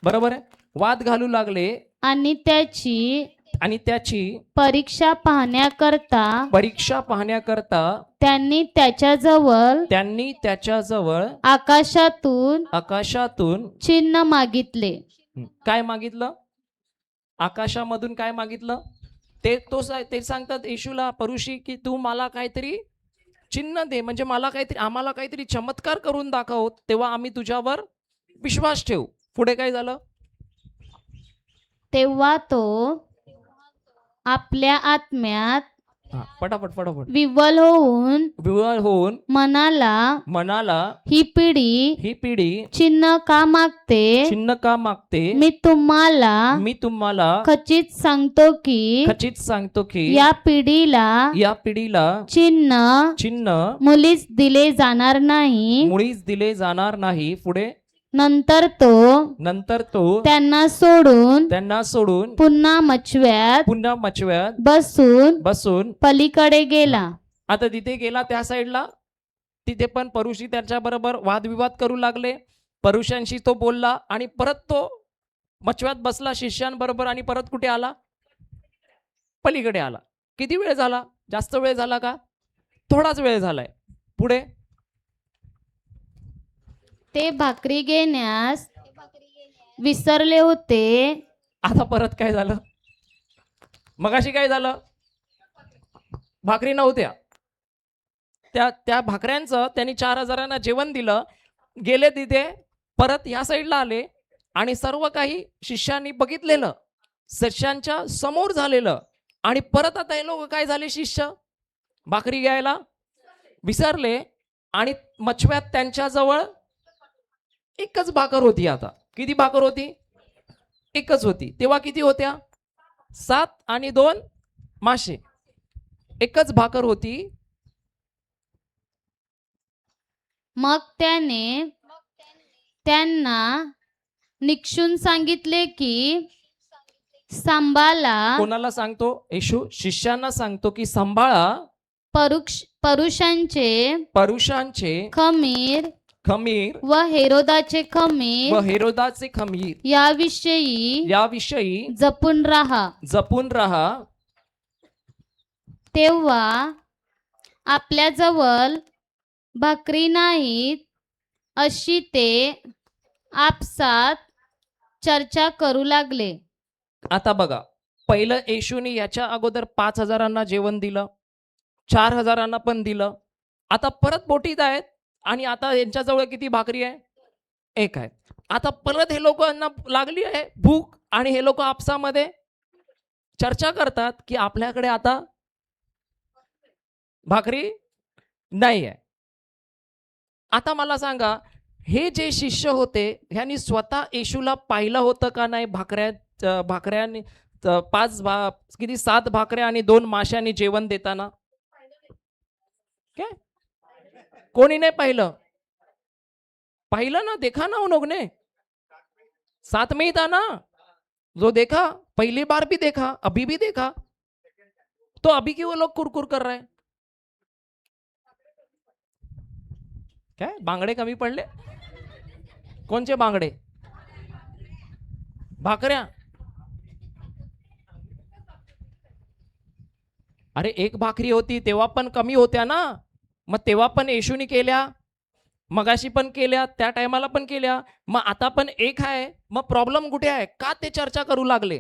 Speaker 1: बरोबर आहे? वाद घालू लागले
Speaker 2: आणि त्याची परीक्षा पाहण्याकरता त्यांनी त्याच्याजवळ आकाशातून चिन्ह मागितले.
Speaker 1: काय मागितलं? आकाशामधून काय मागितलं? ते सांगतात येशूला परुषी की तू मला काहीतरी चिन्ह दे, म्हणजे आम्हाला काहीतरी चमत्कार करून दाखव, तेव्हा आम्ही तुझ्यावर विश्वास ठेवू. पुढे काय झालं?
Speaker 2: तेव्हा तो आपल्या आत्म्यात
Speaker 1: पटापट
Speaker 2: विव्वल होऊन
Speaker 1: म्हणाला
Speaker 2: ही पिढी चिन्ह का मागते? मी तुम्हाला खचित सांगतो की या पिढीला चिन्ह मुळीच दिले जाणार नाही.
Speaker 1: पुढे
Speaker 2: नंतर तो त्यांना सोडून पुन्हा मछव्यात बसून पलीकडे गेला.
Speaker 1: आता तिथे गेला त्या साईडला. तिथे पण परुषी त्याच्या बरोबर वादविवाद करू लागले. परुषांशी तो बोलला आणि परत तो मछव्यात बसला शिष्यांबरोबर आणि परत कुठे आला? पलीकडे आला. किती वेळ झाला? जास्त वेळ झाला का? थोडाच वेळ झालाय. पुढे
Speaker 2: ते भाकरी घेण्यास विसरले होते.
Speaker 1: आता परत काय झालं? मगाशी काय झालं? भाकरी नव्हत्या. त्या भाकऱ्यांचं त्यांनी 4000 जेवण दिलं. गेले तिथे, परत या साईडला आले आणि सर्व काही शिष्यांनी बघितलेलं, शिष्यांच्या समोर झालेलं. आणि परत आता हे लोक काय झाले? शिष्य भाकरी घ्यायला विसरले आणि मछव्यात त्यांच्याजवळ एकच भाकर होती. आता किती भाकर होती? एकच होती. तेव्हा किती होत्या? 7 आणि 2 मासे. एकच भाकर होती.
Speaker 2: मग त्यांना निक्षून सांगितले की सांभाळा.
Speaker 1: कोणाला सांगतो? येशू शिष्यांना सांगतो की सांभाळा
Speaker 2: परुषांचे
Speaker 1: खमीर
Speaker 2: व हेरोदाचे खमीर
Speaker 1: व हेरोदाचे खमीर
Speaker 2: याविषयी
Speaker 1: जपून राहा.
Speaker 2: तेव्हा आपल्याजवळ भाकरी नाहीत अशी ते आपसात चर्चा करू लागले.
Speaker 1: आता बघा, पहिलं येशूने याच्या अगोदर 5,000 जेवण दिलं, 4,000 पण दिलं. आता परत बोटीत आहेत आणि आता यांच्याजवळ किती भाकरी आहे? एक आहे. आता परत हे लोकांना लागली आहे भूक आणि हे लोक आपसामध्ये चर्चा करतात की आपल्याकडे आता भाकरी नाही आहे. आता मला सांगा, हे जे शिष्य होते ह्यांनी स्वतः येशूला पाहिलं होतं का नाही? भाकऱ्याने 7 भाकऱ्या आणि 2 माशांनी जेवण देताना काय कोणी नाही पाहिलं? पाहिलं ना, देखा ना उन लोग ने, साथ में ही था ना, जो देखा पहली बार भी देखा, अभी भी देखा, तो अभी क्यों वो लोग कुरकुर कर रहे हैं? काय बांगडे कमी पडले? कोणचे बांगडे? भाकऱ्या. अरे एक भाकरी होती तेव्हा पण कमी होत्या ना, मग तेव्हा पण येशूनी केल्या, मगाशी पण केल्या, त्या टायमाला पण केल्या, मग आता पण एक आहे. मग प्रॉब्लेम कुठे आहे? का ते चर्चा करू लागले?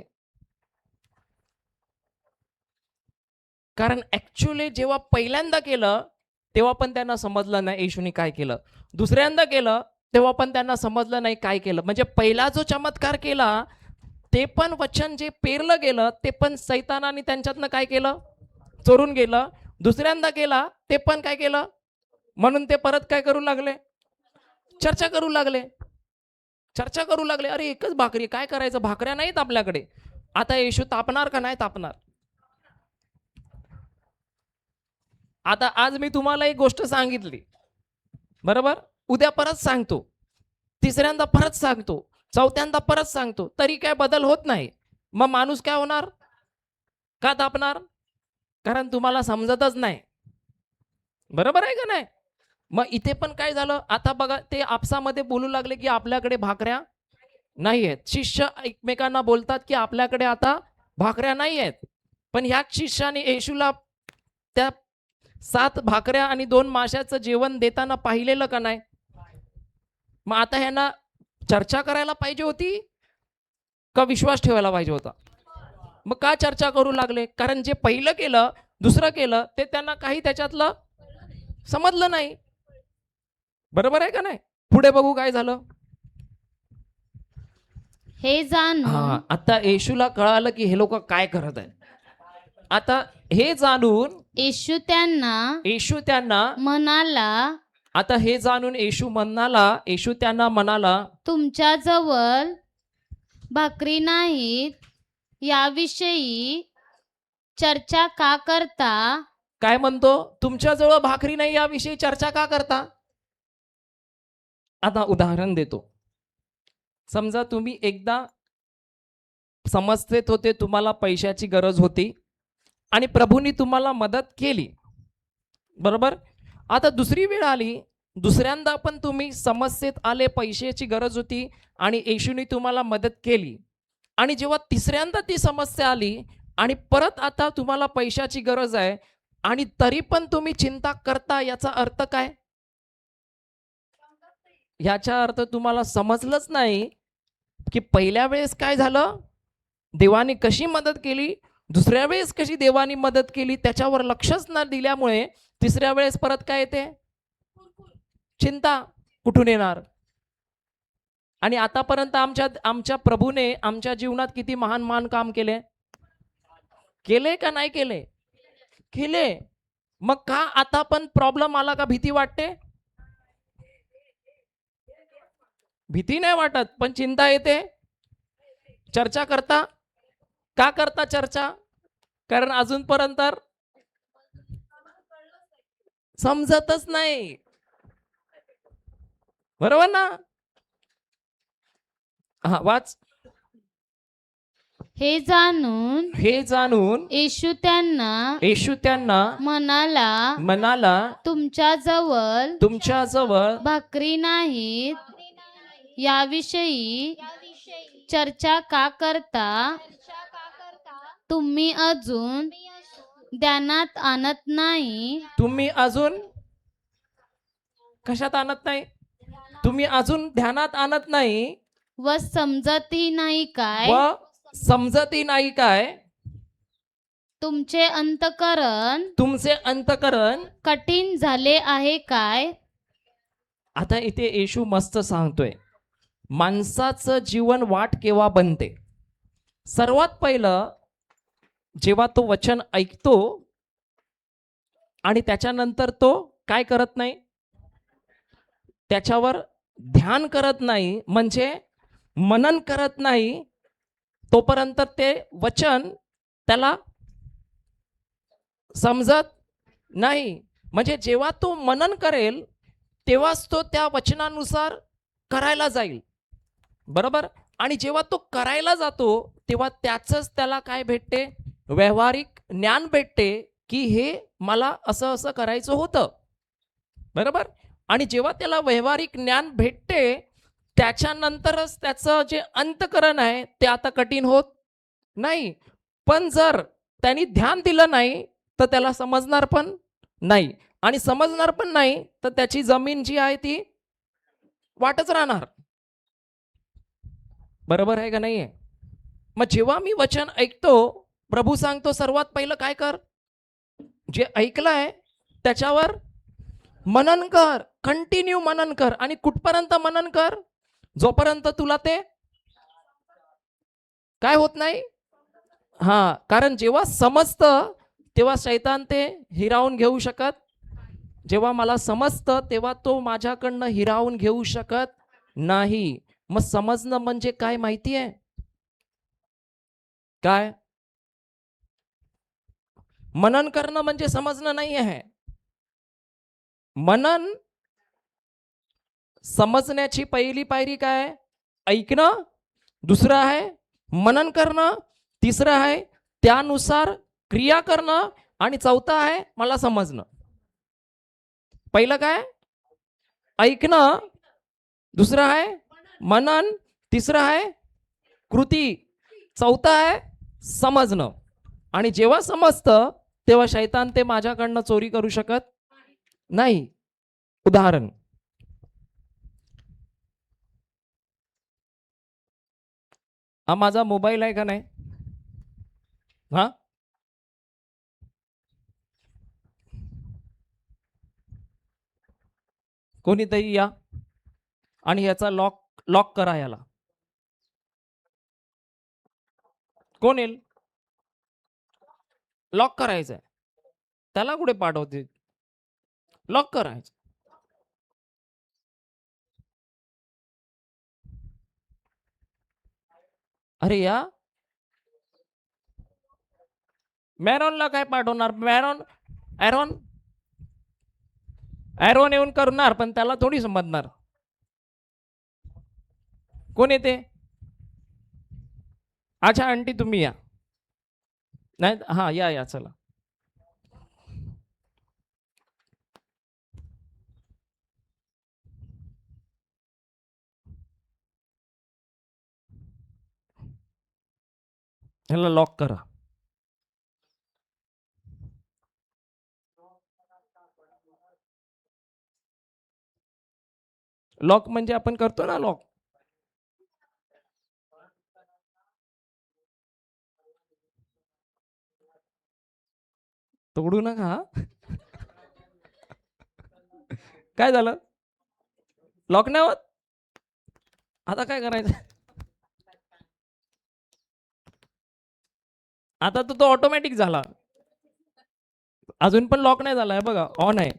Speaker 1: कारण ऍक्च्युअली जेव्हा पहिल्यांदा केलं तेव्हा पण त्यांना समजलं नाही येशूनी काय केलं, दुसऱ्यांदा केलं तेव्हा पण त्यांना समजलं नाही काय केलं. म्हणजे पहिला जो चमत्कार केला ते पण वचन जे पेरलं गेलं ते पण सैतानाने त्यांच्यातनं काय केलं? चोरून गेलं. दुसऱ्यांदा केला ते पण काय केलं? म्हणून ते परत काय करू लागले? चर्चा करू लागले. अरे एकच भाकरी, काय करायचं? भाकऱ्या नाहीत आपल्याकडे. आता येशू तापणार का नाही तापणार? आता आज मी तुम्हाला एक गोष्ट सांगितली, बरोबर? उद्या परत सांगतो, तिसऱ्यांदा परत सांगतो, चौथ्यांदा परत सांगतो, तरी काय बदल होत नाही. मग माणूस काय होणार? का तापणार? कारण तुम्हाला समजतच नाही. बरोबर आहे का नाही? मग इथे पण काय झालं? आता बघा, ते आपसामध्ये बोलू लागले की आपल्याकडे भाकऱ्या नाही आहेत. शिष्य एकमेकांना बोलतात की आपल्याकडे आता भाकऱ्या नाही आहेत. पण ह्याच शिष्याने येशूला त्या 7 भाकऱ्या आणि 2 माशाचं जेवण देताना पाहिलेलं का नाही? मग आता ह्यांना चर्चा करायला पाहिजे होती का विश्वास ठेवायला पाहिजे होता? मग का चर्चा करू लागले? कारण जे पहिलं केलं, दुसरं केलं, ते त्यांना काही त्याच्यातलं समजलं नाही. बरोबर आहे का नाही? पुढे बघू काय झालं.
Speaker 2: हे जाणून
Speaker 1: आता येशूला कळालं की हे लोक काय करत आहेत. आता हे जाणून
Speaker 2: येशू त्यांना म्हणाला,
Speaker 1: आता हे जाणून येशू त्यांना म्हणाला,
Speaker 2: तुमच्याजवळ भाकरी नाहीत याविषयी चर्चा का करता?
Speaker 1: काय म्हणतो? तुमच्याजवळ भाकरी नाही याविषयी चर्चा का करता? आता उदाहरण देतो. समजा तुम्ही एकदा समस्येत होते, तुम्हाला पैशाची गरज होती आणि प्रभूंनी तुम्हाला मदत केली, बरोबर? आता दुसरी वेळ आली, दुसऱ्यांदा पण तुम्ही समस्येत आले, पैशाची गरज होती आणि येशूने तुम्हाला मदत केली, आणि जेव्हा तिसऱ्यांदा ती समस्या आली आणि परत आता तुम्हाला पैशाची गरज आहे आणि तरी पण तुम्ही चिंता करता, याचा अर्थ काय? याचा अर्थ तुम्हाला समजलंच नाही की पहिल्या वेळेस काय झालं, देवाने कशी मदत केली, दुसऱ्या वेळेस कशी देवाने मदत केली, त्याच्यावर लक्षच न दिल्यामुळे तिसऱ्या वेळेस परत काय येते? चिंता कुठून येणार? आणि आतापर्यंत आमच्या प्रभूने आमच्या जीवनात किती महान महान काम केले का नाही केले? केले. मग का आता पण प्रॉब्लेम आला का भीती वाटते? भीती नाही वाटत, पण चिंता येते. चर्चा करता का? करता चर्चा? कारण अजूनपर्यंत समजतच नाही. बरोबर ना? हा वाच.
Speaker 2: हे जाणून येशू त्यांना म्हणाला तुमच्याजवळ भाकरी नाहीत याविषयी चर्चा का करता तुम्ही अजून ध्यानात आणत नाही
Speaker 1: तुम्ही अजून कशात आणत नाही? तुम्ही अजून ध्यानात आणत नाही
Speaker 2: व समजतही नाही काय
Speaker 1: व समजतही नाही काय
Speaker 2: तुमचे अंतकरण कठीण झाले आहे काय.
Speaker 1: आता इथे येशू मस्त सांगतोय माणसाचं जीवन वाट केव्हा बनते. सर्वात पहिलं जेव्हा तो वचन ऐकतो आणि त्याच्यानंतर तो काय करत नाही, त्याच्यावर ध्यान करत नाही, म्हणजे मनन करत नाही, तोपर्यंत ते वचन त्याला समजत नाही. म्हणजे जेव्हा तो मनन करेल तेव्हाच तो त्या वचनानुसार करायला जाईल, बरोबर. आणि जेव्हा तो करायला जातो तेव्हा त्याचंच त्याला काय भेटते, व्यावहारिक ज्ञान भेटते की हे मला असं असं करायचं होतं, बरोबर. आणि जेव्हा त्याला व्यावहारिक ज्ञान भेटते त्याच्यानंतरच त्याचं जे अंतकरण आहे ते आता कठीण होत नाही. पण जर त्यांनी ध्यान दिलं नाही तर त्याला समजणार पण नाही, आणि समजणार पण नाही तर त्याची जमीन जी आहे ती वाटच राहणार, बरोबर आहे का नाही आहे. मग जेव्हा मी वचन ऐकतो, प्रभू सांगतो सर्वात पहिलं काय कर, जे ऐकलंय त्याच्यावर मनन कर, कंटिन्यू मनन कर. आणि कुठपर्यंत मनन कर, जोपर्यंत तुला ते काय होत नाही. हा, कारण जेव्हा समजतं तेव्हा शैतान ते हिरावून घेऊ शकत, जेव्हा मला समजतं तेव्हा तो माझ्याकडनं हिरावून घेऊ शकत नाही. मग समजणं म्हणजे काय माहिती आहे काय? मनन करणं म्हणजे समजणं नाही आहे. मनन समजण्याची पहिली पायरी काय, ऐकणं, दुसरं आहे मनन करणं, तिसरं आहे त्यानुसार क्रिया करणं, आणि चौथं आहे मला समजणं. पहिलं काय, ऐकणं, दुसरं आहे मनन, तिसरं आहे कृती, चौथं आहे समजणं. आणि जेव्हा समजतं तेव्हा शैतान ते माझ्याकडनं चोरी करू शकत नाही. उदाहरण, हा माझा मोबाईल आहे का नाही, हा कोणीतरी या आणि याचा लॉक लॉक करा, याला कोण येईल, लॉक करायचंय, त्याला कुठे पाठवते, लॉक करायचं. अरे या मॅरॉनला काय पाठवणार, मॅरॉन ॲरॉन ॲरोन येऊन करणार, पण त्याला थोडी समजणार. कोण येते, अच्छा आंटी तुम्ही या, नाही हा या या चला. ह्याला लॉक करा. लॉक म्हणजे आपण करतो ना लॉक, तोडू नका. काय झालं, लॉक नाही होत, आता काय करायचं, आता तो ऑटोमॅटिक झाला, अजून पण लॉक नाही झालाय बघा, ऑन आहे.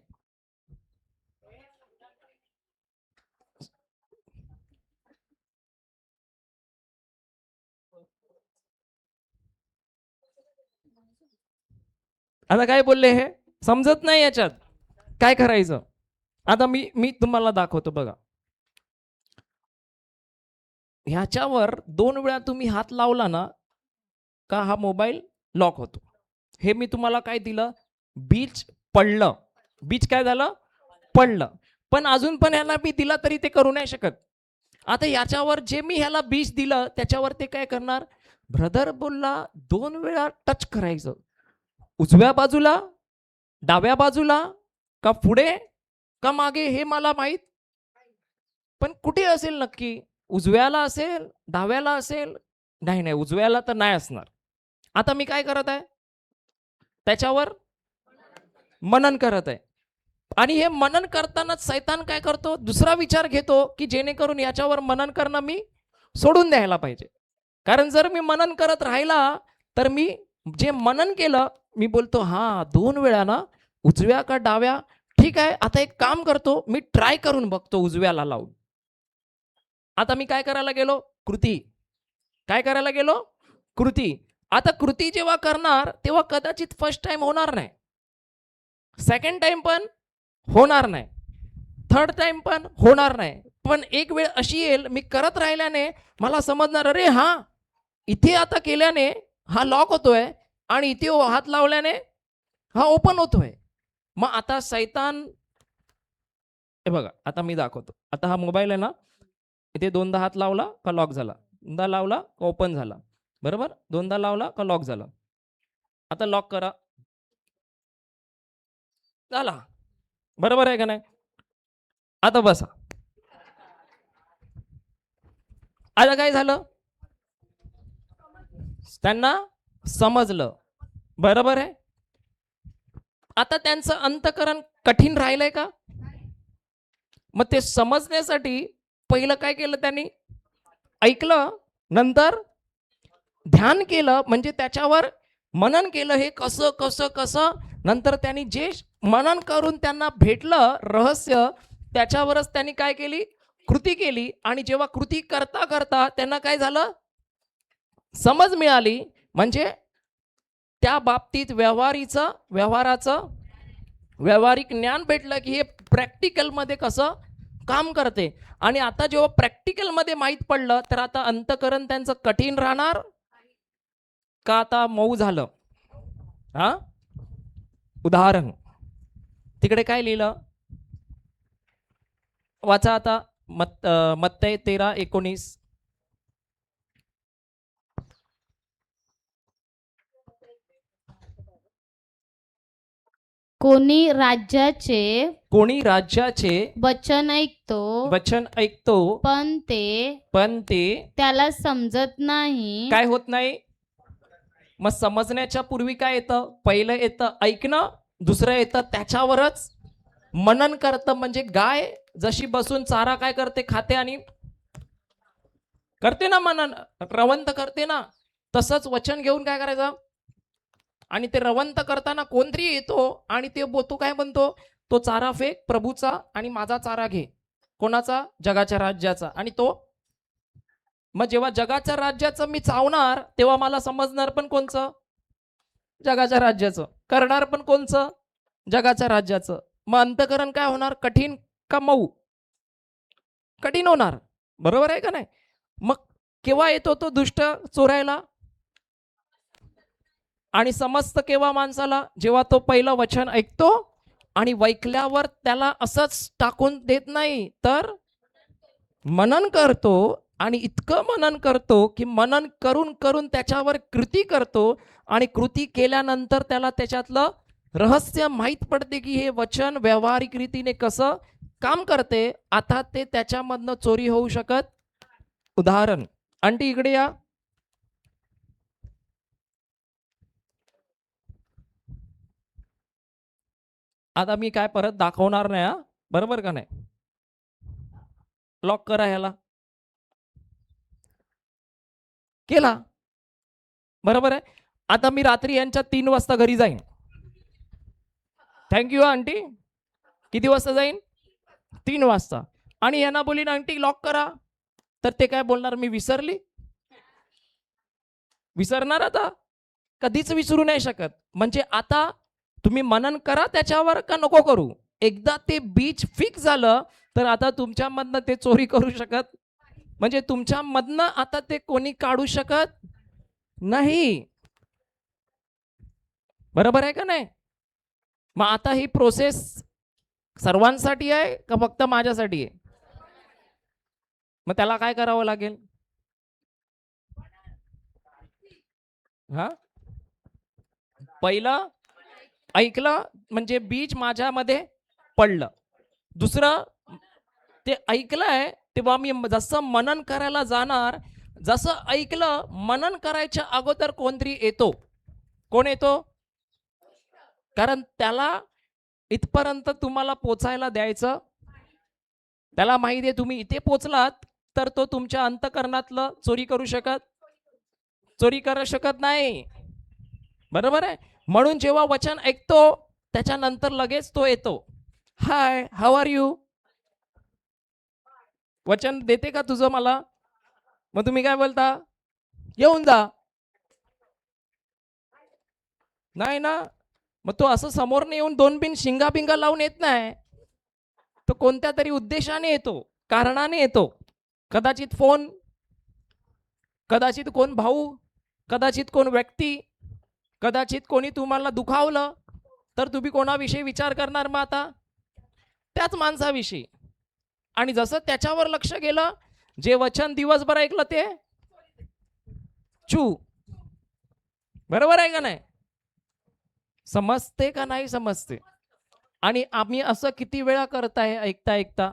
Speaker 1: आता काय बोलले हे समजत नाही, याच्यात काय करायचं. आता मी मी तुम्हाला दाखवतो बघा, ह्याच्यावर 2 वेळा तुम्ही हात लावला ना का हा मोबाईल लॉक होतो. हे मी तुम्हाला काय दिलं, बीज पडलं. बीज काय झालं, पडलं. पण अजून पण ह्याला मी दिला तरी ते करू नाही शकत. आता याच्यावर जे मी ह्याला बीज दिलं त्याच्यावर ते काय करणार, ब्रदर बोलला 2 वेळा टच करायचं, उजव्या बाजूला, डाव्या बाजूला, का पुढे का मागे हे मला माहित, पण कुठे असेल नक्की, उजव्याला असेल, डाव्याला असेल, नाही नाही उजव्याला तर नाही असणार. आता मी काय करत आहे, त्याच्यावर मनन करत आहे. आणि हे मनन करतानाच सैतान काय करतो, दुसरा विचार घेतो की जेणेकरून याच्यावर मनन करणं मी सोडून द्यायला पाहिजे. कारण जर मी मनन करत राहिला तर मी जे मनन केलं, मी बोलतो हा 2 वेळा ना, उजव्या का डाव्या, ठीक आहे आता एक काम करतो, मी ट्राय करून बघतो उजव्याला लावून. आता मी काय करायला गेलो, कृती. काय करायला गेलो, कृती. आता कृती जेव्हा करणार तेव्हा कदाचित फर्स्ट टाइम होणार नाही, सेकंड टाइम पण होणार नाही, थर्ड टाइम पण होणार नाही. पण एक वेळ अशी येईल, मी करत राहिल्याने मला समजणार, अरे हा इथे आता केल्याने हा लॉक होतोय आणि इथे हात लावल्याने हा ओपन होतोय. मग आता सैतान, हे बघा आता मी दाखवतो. आता हा मोबाईल आहे ना, इथे 2दा हात लावला का लॉक झाला, 2दा लावला का ओपन झाला, बरोबर, 2दा लावला का लॉक झाला. आता लॉक करा, झाला, बरोबर आहे का नाही. आता बसा. आता काय झालं, त्यांना समजलं, बरोबर आहे. आता त्यांचं अंतःकरण कठीण राहिलंय का, मग ते समजण्यासाठी पहिलं काय केलं त्यांनी, ऐकलं, नंतर ध्यान केलं, म्हणजे त्याच्यावर मनन केलं, हे कसं कसं कसं. नंतर त्यांनी जे मनन करून त्यांना भेटलं रहस्य, त्याच्यावरच त्यांनी काय केली, कृती केली. आणि जेव्हा कृती करता करता त्यांना काय झालं, समज मिळाली, म्हणजे त्या बाबतीत व्यवहाराचं व्यावहारिक ज्ञान भेटलं की हे प्रॅक्टिकलमध्ये कसं काम करते. आणि आता जेव्हा प्रॅक्टिकलमध्ये माहीत पडलं तर आता अंतःकरण त्यांचं कठीण राहणार का आता मऊ झालं. हा, उदाहरण तिकडे काय लिहिलं, वाचा आता, मत्तय 13:19.
Speaker 2: कोणी राज्याचे वचन ऐकतो पण ते त्याला समजत नाही.
Speaker 1: काय होत नाही, मग समजण्याच्या पूर्वी काय येतं, पहिलं येतं ऐकणं, दुसरं येतं त्याच्यावरच मनन करतं. म्हणजे गाय जशी बसून चारा काय करते, खाते आणि करते ना मनन, रवंत करते ना, तसंच वचन घेऊन काय करायचं. आणि ते रवंत करताना कोणतरी येतो आणि ते बोलतो, काय म्हणतो, तो चारा फेक प्रभूचा आणि माझा चारा घे. कोणाचा, जगाच्या राज्याचा. आणि तो मग जेव्हा जगाच्या राज्याचं मी चावणार तेव्हा मला समजणार पण कोणचं, जगाच्या राज्याचं. करणार पण कोणचं, जगाच्या राज्याचं. मग अंतःकरण काय होणार, कठीण का मऊ, कठीण होणार, बरोबर आहे का नाही. मग केव्हा येतो तो दुष्ट चोरायला, आणि समजतं केव्हा माणसाला, जेव्हा तो पहिलं वचन ऐकतो आणि ऐकल्यावर त्याला असंच टाकून देत नाही, तर मनन करतो. आणि इतकं मनन करतो की मनन करून करून त्याच्यावर कृती करतो. आणि कृती केल्यानंतर त्याला त्याच्यातलं रहस्य माहीत पडते की हे वचन व्यावहारिक रीतीने कसं काम करते. आता ते त्याच्यामधनं चोरी होऊ शकत. उदाहरण, आंटी इकडे या. आता मी काय परत दाखवणार नाही, हा, बरोबर का नाही. लॉक करा ह्याला, केला, बरोबर आहे. आता मी रात्री यांच्या 3 वाजता घरी जाईन. Thank you aunty. किती वाजता जाईन, 3 वाजता. आणि यांना बोलीन आंटी लॉक करा, तर ते काय बोलणार, मी विसरणार आता, कधीच विसरू नाही शकत. म्हणजे आता तुम्ही मनन करा त्याच्यावर का नको करू, एकदा ते बीज फिक्स झालं तर आता तुमच्यामधनं ते चोरी करू शकत, म्हणजे तुमच्यामधनं आता ते कोणी काढू शकत नाही. बरोबर आहे का नाही? मग आता ही प्रोसेस सर्वांसाठी आहे का फक्त माझ्यासाठी आहे? मग त्याला काय करावं लागेल? हा, पहिलं ऐकलं म्हणजे बीज माझ्यामध्ये पडलं. दुसरं, ते ऐकलंय तेव्हा मी जसं मनन करायला जाणार, जसं ऐकलं मनन करायच्या अगोदर कोणतरी येतो. कोण येतो? कारण त्याला इथपर्यंत तुम्हाला पोचायला द्यायचं. त्याला माहिती आहे तुम्ही इथे पोचलात तर तो तुमच्या अंतकरणातलं चोरी करू शकत नाही. बरोबर आहे? म्हणून जेव्हा वचन ऐकतो त्याच्यानंतर लगेच तो येतो. हाय, हाऊ आर यू? वचन देते का तुझं मला? मग तुम्ही काय बोलता? येऊन जा. नाही ना. मग तो असं समोर नाही येऊन दोन बिन शिंगा बिंगा लावून येत नाही. तो कोणत्या तरी उद्देशाने येतो, कारणाने येतो. कदाचित फोन, कदाचित कोण भाऊ, कदाचित कोण व्यक्ती, कदाचित कोणी तुम्हाला दुखावलं, तर तुम्ही कोणाविषयी विचार करणार मग आता? त्याच माणसाविषयी. आणि जसं त्याच्यावर लक्ष गेलं, जे वचन दिवसभर ऐकलं ते चू. बरोबर आहे का नाही? समजते का नाही समजते? आणि आम्ही असं किती वेळा करताय ऐकता ऐकता?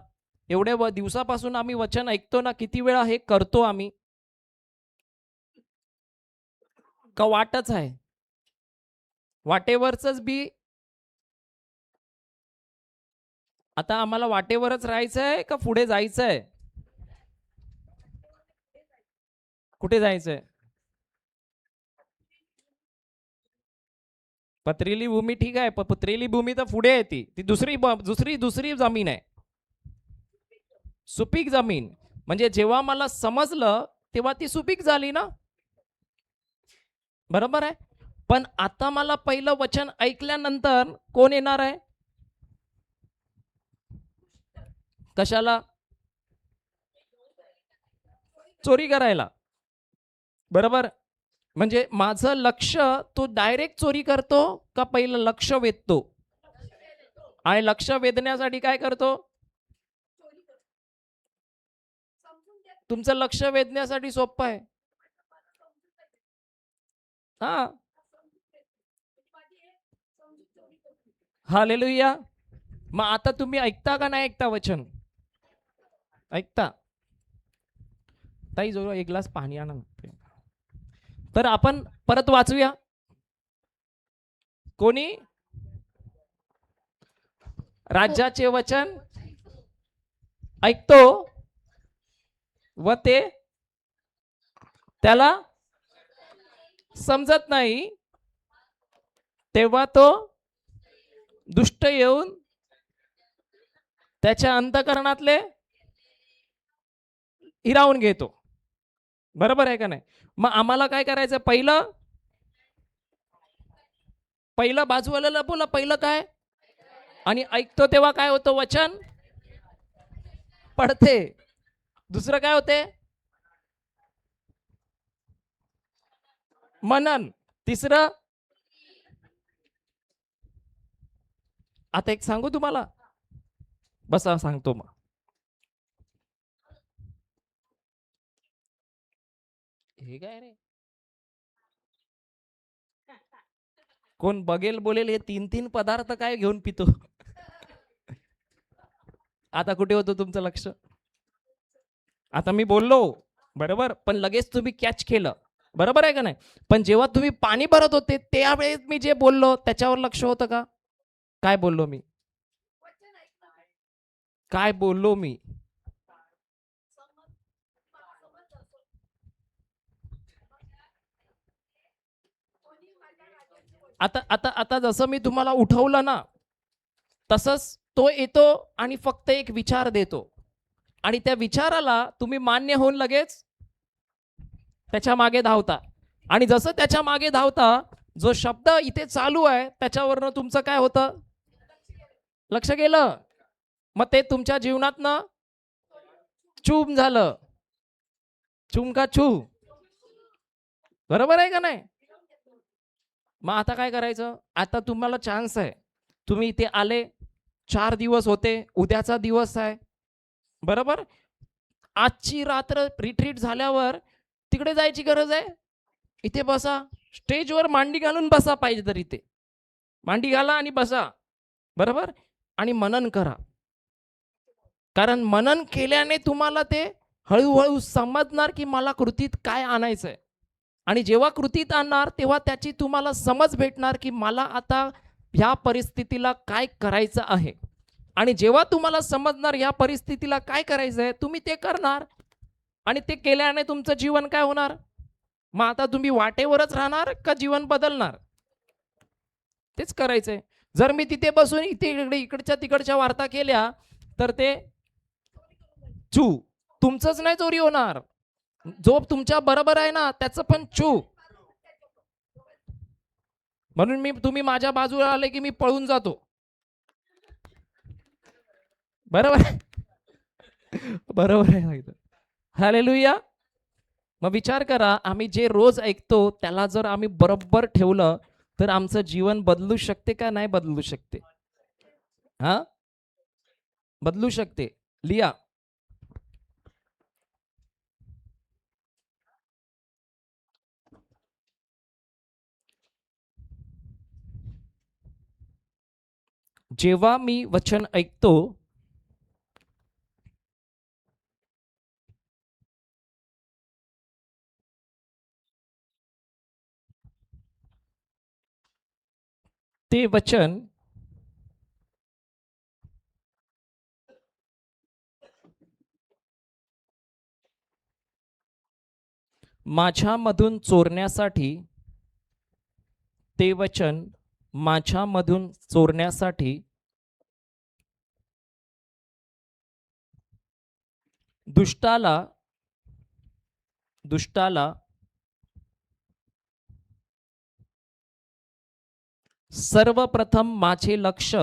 Speaker 1: एवढ्या दिवसापासून आम्ही वचन ऐकतो ना, किती वेळा हे करतो आम्ही? का वाटच आहे? वाटेवरच बी आता आम्हाला वाटेवरच राहायचंय का पुढे जायचंय? कुठे जायचंय? पथरीली भूमी ठीक आहे, पथरीली भूमी तर पुढे आहे. ती दुसरी जमीन आहे. सुपीक जमीन म्हणजे जेव्हा मला समजलं तेव्हा ती सुपीक झाली ना. बरोबर आहे? पण आता मला पहिलं वचन ऐकल्यानंतर कोण येणार आहे? कशाला? चोरी करायला. बरोबर? म्हणजे माझं लक्ष तो डायरेक्ट चोरी करतो का पहिलं लक्ष वेधतो? आणि लक्ष वेधण्यासाठी काय करतो? तुमचं लक्ष वेधण्यासाठी सोपं आहे. हा, हालेलुया. मग आता तुम्ही ऐकता का नाही ऐकता वचन? ऐकता. ताई जो एक ग्लास पाणी आणा. तर आपण परत वाचूया. कोणी? राज्याचे वचन ऐकतो व ते त्याला समजत नाही, तेव्हा तो दुष्ट येऊन त्याच्या अंतकरणातले हिरावून घेतो. बरोबर आहे का नाही? मग आम्हाला काय करायचं? पहिलं बाजूवाल्याला बोला, पहिलं काय? आणि ऐकतो तेव्हा काय होतं? वचन पडते. दुसरं काय होते? मनन. तिसरं, आता एक सांगू तुम्हाला, बसा सांगतो मग. हे काय रे? कोण बघेल बोलेल हे तीन तीन पदार्थ काय घेऊन पितो? आता कुठे होतं तुमचं लक्ष? आता मी बोललो बरोबर, पण लगेच तुम्ही कॅच केलं. बरोबर आहे का नाही? पण जेव्हा तुम्ही पाणी भरत होते त्यावेळेस मी जे बोललो त्याच्यावर लक्ष होतं का? काय बोललो मी? काय बोललो मी? आता आता आता जसं मी तुम्हाला उठवलं ना, तसंच तो येतो आणि फक्त एक विचार देतो. आणि त्या विचाराला तुम्ही मान्य होऊन लगेच त्याच्या मागे धावता. आणि जसं त्याच्या मागे धावता, जो शब्द इथे चालू आहे त्याच्यावरनं तुमचं काय होतं? लक्ष गेलं. मग ते तुमच्या जीवनातनं चूम झालं. चूम का चू. बरोबर आहे का नाही? मग आता काय करायचं? आता तुम्हाला चान्स आहे. तुम्ही इथे आले, 4 दिवस होते, उद्याचा दिवस आहे, बरोबर? आजची रात्र रिट्रीट झाल्यावर तिकडे जायची गरज आहे? इथे बसा, स्टेजवर मांडी घालून बसा पाहिजे तर इथे. मांडी घाला आणि बसा, बरोबर? आणि मनन करा. कारण मनन केल्याने तुम्हाला ते हळूहळू समजणार की मला कृतीत काय आणायचंय. आणि जेव्हा कृतीत आणणार तेव्हा त्याची तुम्हाला समज भेटणार की मला आता ह्या परिस्थितीला काय करायचं आहे. आणि जेव्हा तुम्हाला समजणार ह्या परिस्थितीला काय करायचं आहे, तुम्ही ते करणार. आणि ते केल्याने तुमचं जीवन काय होणार? मग आता तुम्ही वाटेवरच राहणार का जीवन बदलणार? तेच करायचंय. जर मी तिथे बसून इकडच्या तिकडच्या वार्ता केल्या तर ते तुमचंच नाही चोरी होणार, जो तुमच्या बरोबर आहे ना त्याचं पण म्हणून तुम्ही माझ्या बाजूला आले की मी पळून जातो, बरोबर बरोबर आहे. हालेलुया. मग विचार करा, आम्ही जे रोज ऐकतो त्याला जर आम्ही बरोबर ठेवलं तर आमचं जीवन बदलू शकते का नाही बदलू शकते? हा, बदलू शकते. लिया. जेव्हा मी वचन ऐकतो ते वचन माझ्यामधून चोरण्यासाठी, ते वचन माझ्यामधून चोरण्यासाठी दुष्टाला सर्वप्रथम माझे लक्ष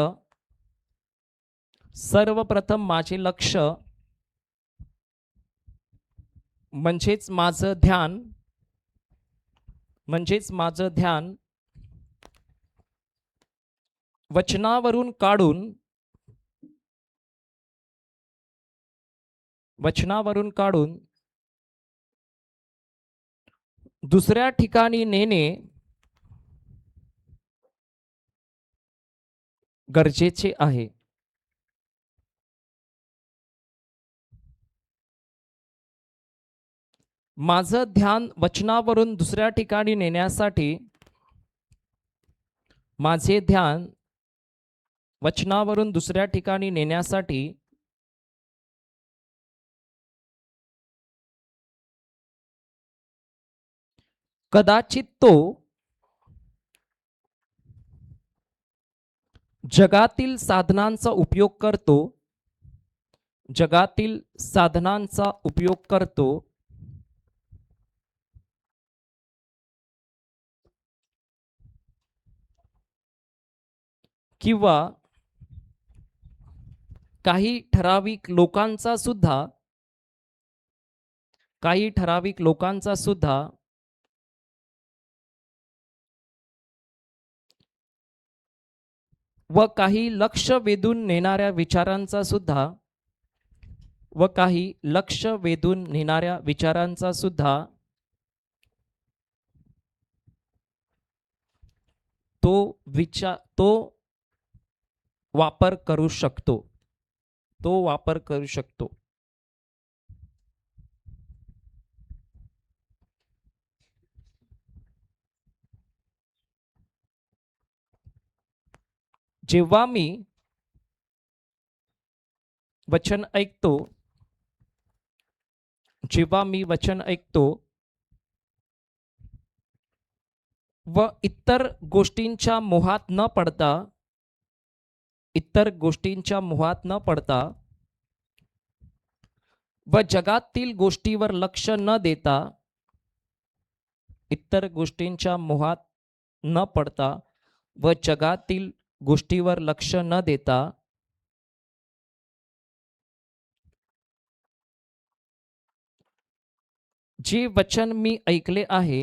Speaker 1: म्हणजेच माझं ध्यान वचनावरून काढून दुसऱ्या ठिकाणी नेणे गरजेचे आहे. माझं ध्यान वचनावरून दुसऱ्या ठिकाणी नेण्यासाठी कदाचित तो जगातील साधनांचा उपयोग करतो किंवा काही ठराविक लोकांचा सुद्धा व काही लक्ष वेधून नेणाऱ्या विचारांचा सुद्धा तो वापर करू शकतो. जेव्हा मी वचन ऐकतो व इतर गोष्टींच्या मोहात न पडता व जगातील गोष्टीवर लक्ष न देता जे वचन मी ऐकले आहे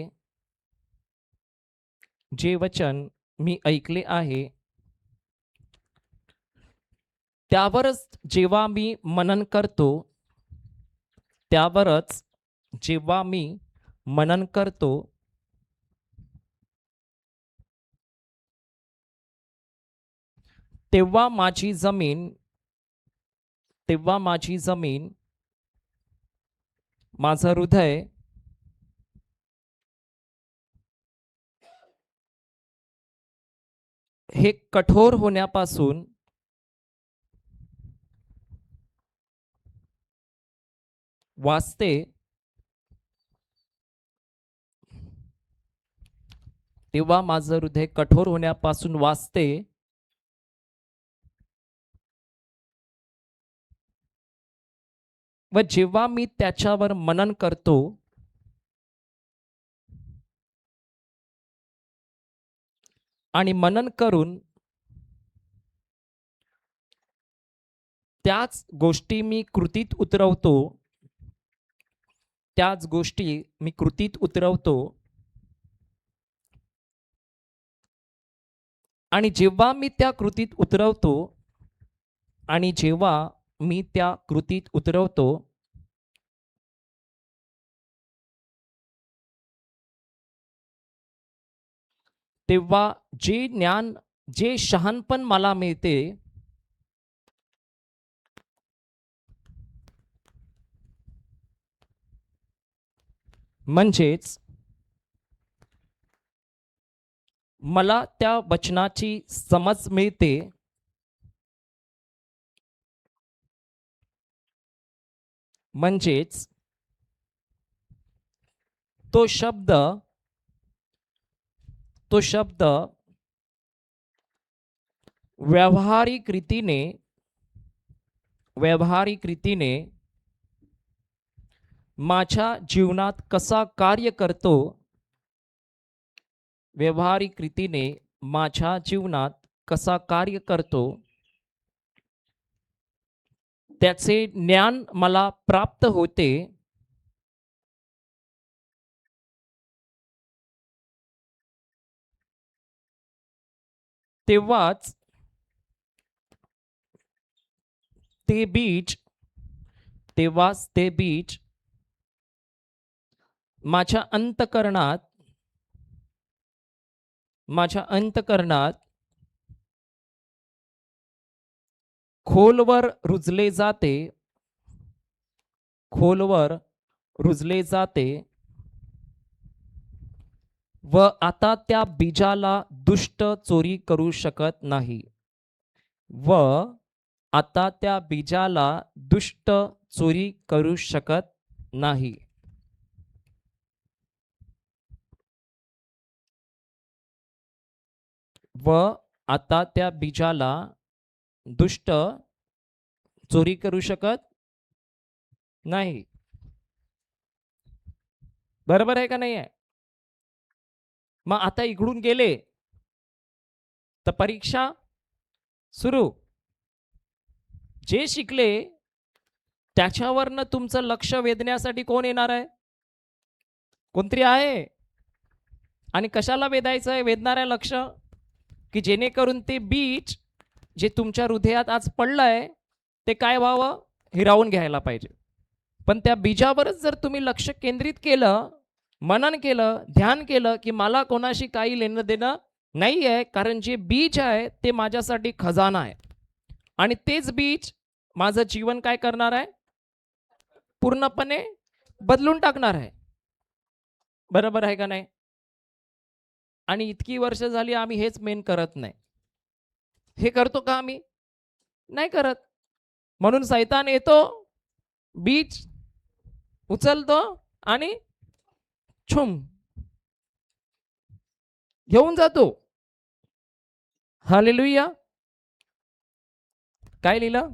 Speaker 1: जे वचन मी ऐकले आहे त्यावरच जेव्हा मी मनन करतो, त्यावरच जेव्हा मी मनन करतो, तेव्हा माझी जमीन माझं हृदय हे कठोर होण्यापासून वाचते, तेव्हा माझं हृदय कठोर होण्यापासून वाचते व जेव्हा मी त्याच्यावर मनन करतो, आणि मनन करून त्याच गोष्टी मी कृतीत उतरवतो, आणि जेव्हा मी त्या कृतीत उतरवतो, तेव्हा जे ज्ञान, जे शहाणपण मला मिळते, म्हणजेच मला त्या वचनाची समज मिळते, म्हणजेच तो शब्द व्यावहारिक रीतीने माझ्या जीवनात कसा कार्य करतो, व्यावहारिक रीतीने माझ्या जीवनात कसा कार्य करतो, त्याचे ज्ञान मला प्राप्त होते, तेव्हाच ते बीज माझ्या अंतकरणात खोलवर रुजले जाते व आता त्या बीजाला दुष्ट चोरी करू शकत नाही, बरोबर आहे का नाही आहे? मग आता इकडून गेले तर परीक्षा सुरू. जे शिकले त्याच्यावरनं तुमचं लक्ष वेधण्यासाठी कोण येणार आहे? कोणतरी आहे. आणि कशाला वेधायचं आहे? वेधणाऱ्या लक्ष की जेणेकरून ते बीज जे तुमच्या हृदयात आज पडलंय ते काय व्हावं? हिरावून घ्यायला पाहिजे. पण त्या बीजावरच जर तुम्ही लक्ष केंद्रित केलं, मनन केलं, ध्यान केलं की मला कोणाशी काही लेणं देणं नाही आहे, कारण जे बीज आहे ते माझ्यासाठी खजाना आहे आणि तेच बीज माझं जीवन काय करणार आहे? पूर्णपणे बदलून टाकणार आहे. बरोबर आहे का नाही? आणि इतकी वर्ष झाली आम्ही हेच मेन करत नाही. हे करतो का आम्ही? नाही करत. म्हणून सैतान येतो, बीज उचलतो आणि छुम घेऊन जातो. हालेलुया. काय लिहिलं?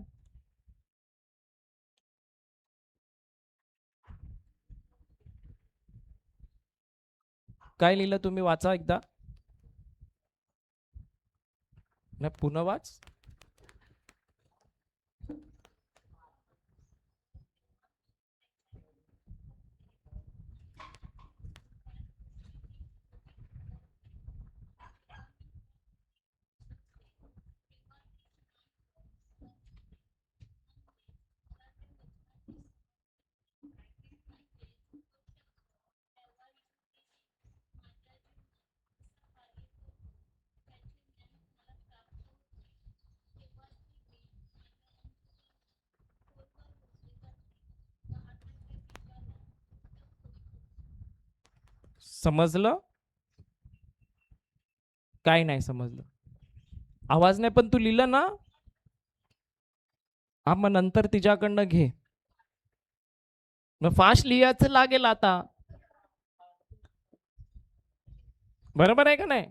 Speaker 1: काय लिहिलं तुम्ही वाचा एकदा. नाही, पुन्हा वाच. समजलं? काय नाही समजलं? आवाज नाही, पण तू लिहिलं ना? हा, मग नंतर तिच्याकडनं घे. मग फास्ट लिहायचं लागेल आता. बरोबर आहे का नाही?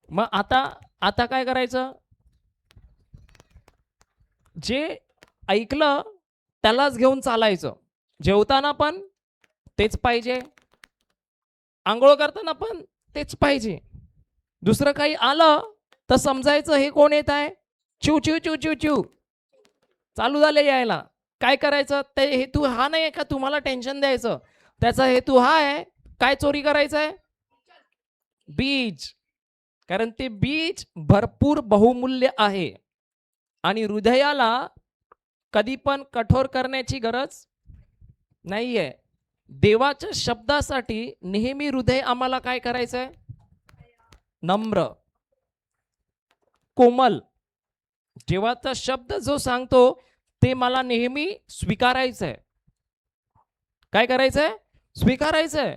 Speaker 1: मग आता काय करायचं? जे ऐकलं त्यालाच घेऊन चालायचं. जेवताना पण तेच पाहिजे, आंघोळ करताना पण तेच पाहिजे. दुसरं काही आलं तर समजायचं हे कोण येत आहे, चिव चिव चिव चिव चिव चालू झाले यायला. काय करायचं? ते हेतू हा नाही आहे का तुम्हाला टेन्शन द्यायचं. त्याचा हेतू हा आहे, काय चोरी करायचं आहे? बीज. कारण ते बीज भरपूर बहुमूल्य आहे आणि हृदयाला कधी पण कठोर करण्याची गरज नाहीये. देवाच्या शब्दासाठी नेहमी हृदय आम्हाला काय करायचंय? नम्र, कोमल. देवाचा शब्द जो सांगतो ते मला नेहमी स्वीकारायचंय. काय करायचंय? स्वीकारायचंय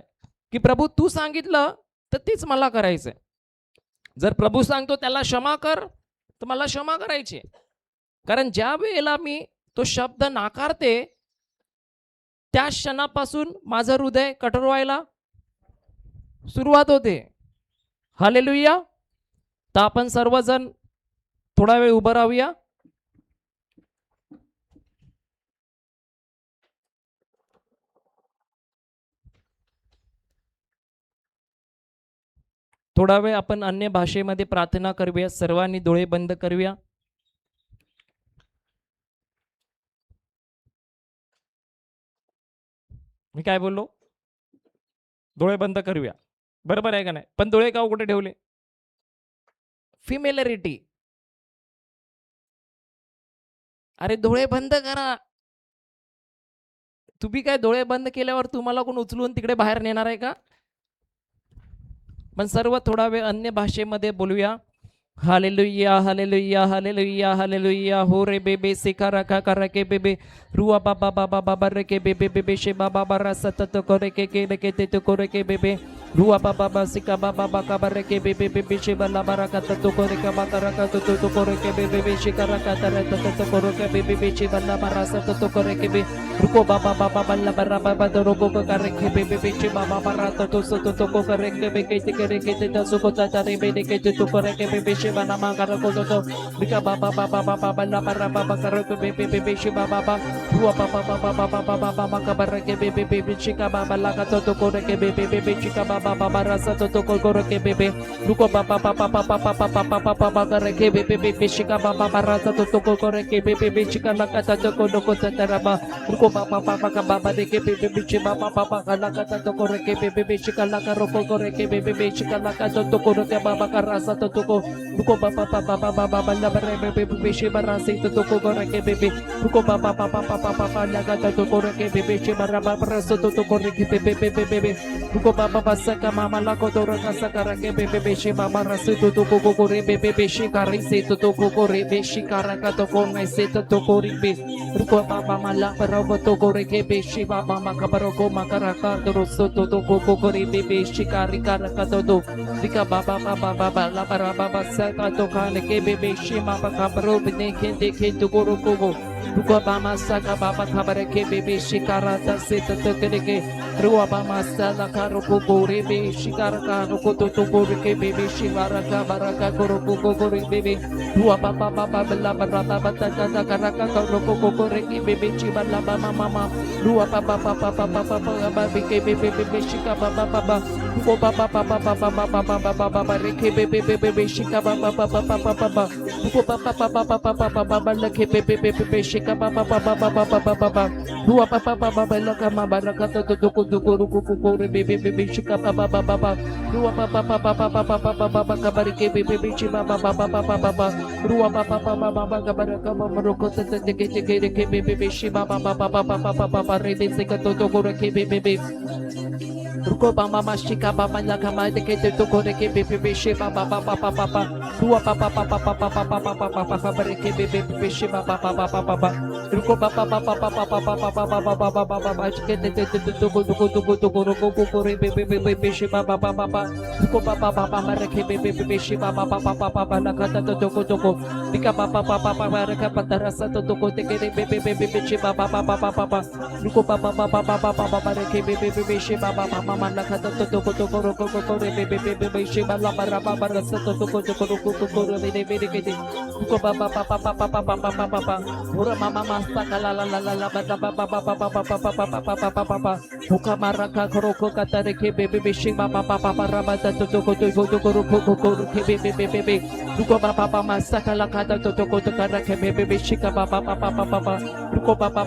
Speaker 1: की प्रभू तू सांगितलं तर तेच मला करायचंय. जर प्रभू सांगतो त्याला क्षमा कर तर मला क्षमा करायची. कारण ज्या वेळेला मी तो शब्द नाकारते त्या क्षणापासून माझं हृदय कठोर व्हायला सुरुवात होते. हालेलुया. तर आपण सर्वजण थोडा वेळ उभं राहूया. थोडा वेळ आपण अन्य भाषेमध्ये प्रार्थना करूया. सर्वांनी डोळे बंद करूया. मी काय बोललो? डोळे बंद करूया. बरोबर आहे का नाही? पण डोळे का कुठे ठेवले? फिमेलरिटी. अरे डोळे बंद करा. तुम्ही काय डोळे बंद केल्यावर तुम्हाला कोण उचलून तिकडे बाहेर नेणार आहे का? पण सर्व थोडा वेळ अन्य भाषेमध्ये बोलूया. Hallelujah hallelujah hallelujah hallelujah. हो रे बेबे सिका रखा कर के बेबे रुआ बाबा बाबा बाबा रे के बेबे बेबे शे बाबा बारा सतत करे के रे ते तो करे के बेबे रुआ बाबा बाबा सिका बाबा बाबा बर के बेबे बेबे शे बल्ला बारा का तो करे के बाका रखा तो करे के बेबे बेबे शिका रखा तर तो करे के बेबे बेबे बल्ला बारा सतत तो करे के बे रुको बाबा बाबा बल्ला बारा बाबा तो रोको करे के बेबे बेबे बाबा बारा तो सतो को करे के बेबे के करे के तो सो को तारे बेबे के तो करे के बेबे शे बना मा कर को तो बिका बाबा बाबा बाबा बल्ला बारा बाबा करे के बेबे बेबे शे बाबा बाबा रुआ बाबा बाबा बाबा बाबा बाबा का बर के बेबे बेबे शिका बाबा लगा तो करे के बेबे बेबे शिका बाबा बाबा रसा तो करे के बेबे रुको बाबा बाबा बाबा बाबा बाबा बाबा करे के बेबे बेबे शिका बाबा बाबा रसा तो करे के बेबे बेबे शिका लगा तो को तरबा रुको बाबा बाबा का बाबा दे के बेबे बेबे बाबा बाबा का लगा तो करे के बेबे बेबे शिका लगा रोको करे के बेबे बेबे शिका लगा तो करे के बाबा का रसा तो को रुको बाबा बाबा बाबा बाबा लबर बेबे बेबे शिबा रसा तो को करे के बेबे रुको बाबा बाबा बाबा बाबा लगा तो करे के बेबे शिबा बाबा रसा तो करे के बेबे बेबे बेबे रुको बाबा बस का मामा लगा तो रसा करे के बेबे बेबे बाबा रसा तो को करे बेबे बेबे करे से तो को करे बेशी करा का तो को नहीं से तो को रे बे रुको बाबा मला परव तो करे के बेशी बाबा मा खबर को मकरा का तो रसो तो को करे बेबे शिकारी करा का तो दिका बाबा बाबा बाबा ला बाबा सा का तो खाने के बेबे शी मामा खबरो देखे देखे तो को रुको बाबा सा का बाबा खबर के बेबे शिकारा से तो करे के रुआ बाबा सा ला का रुको गोरे बे शिकार का रुको तो गोरे के बेबे शिवारा का बरका करो को गोरे बेबे रुआ बाबा बाबा बल्ला बरा बाबा ता करा का रुको को गोरे के बेबे शिवाला बाबा मामा रुआ बाबा बाबा बाबा बाबा के बेबे बेबे शिका बाबा बाबा रुको बाबा बाबा बाबा बाबा बाबा बाबा रे के बेबे बेबे शिका बाबा बाबा बाबा बाबा रुको बाबा बाबा बाबा बाबा लखे बेबे बेबे शिका बाबा बाबा बाबा बाबा रुआ बाबा बाबा लगा मामा लगा तो को रुको को रे बेबे बेबे शिका बाबा बाबा रुआ बाबा बाबा बाबा बाबा बाबा कबर के बेबे बेबे बाबा बाबा बाबा बाबा रुआ बाबा बाबा बाबा कबर का रुको ते के रे के बेबे बेबे बाबा बाबा बाबा बाबा रे दे से तो को रे के बेबे Ruko Baba Mashika Baba Nakama de Kete to Koreke Bebe Shiba Baba Papa Dua Papa Papa Papa Papa Papa Papa Reke Bebe Shiba Baba Papa Ruko Papa Papa Papa Papa Papa Papa Papa Kete to Go Bebe Shiba Baba Papa Ruko Papa Papa Reke Bebe Shiba Baba Papa Nakata to Toko Nika Papa Papa Reka Patarasa to Toko Teke Bebe Shiba Baba Papa Ruko Papa Papa Reke Bebe Shiba Baba Mama Nakata to Toko Bebe Shiba Baba Rasa to Toko Bebe Ruko Papa Ura Mama Masaka la Papa Huka Maraka Koroko Katareke Bebe Shiba Baba Rabata to Toko Bebe Ruko Papa Masaka la Kata to Toko Karake Bebe Shika Papa Ruko Papa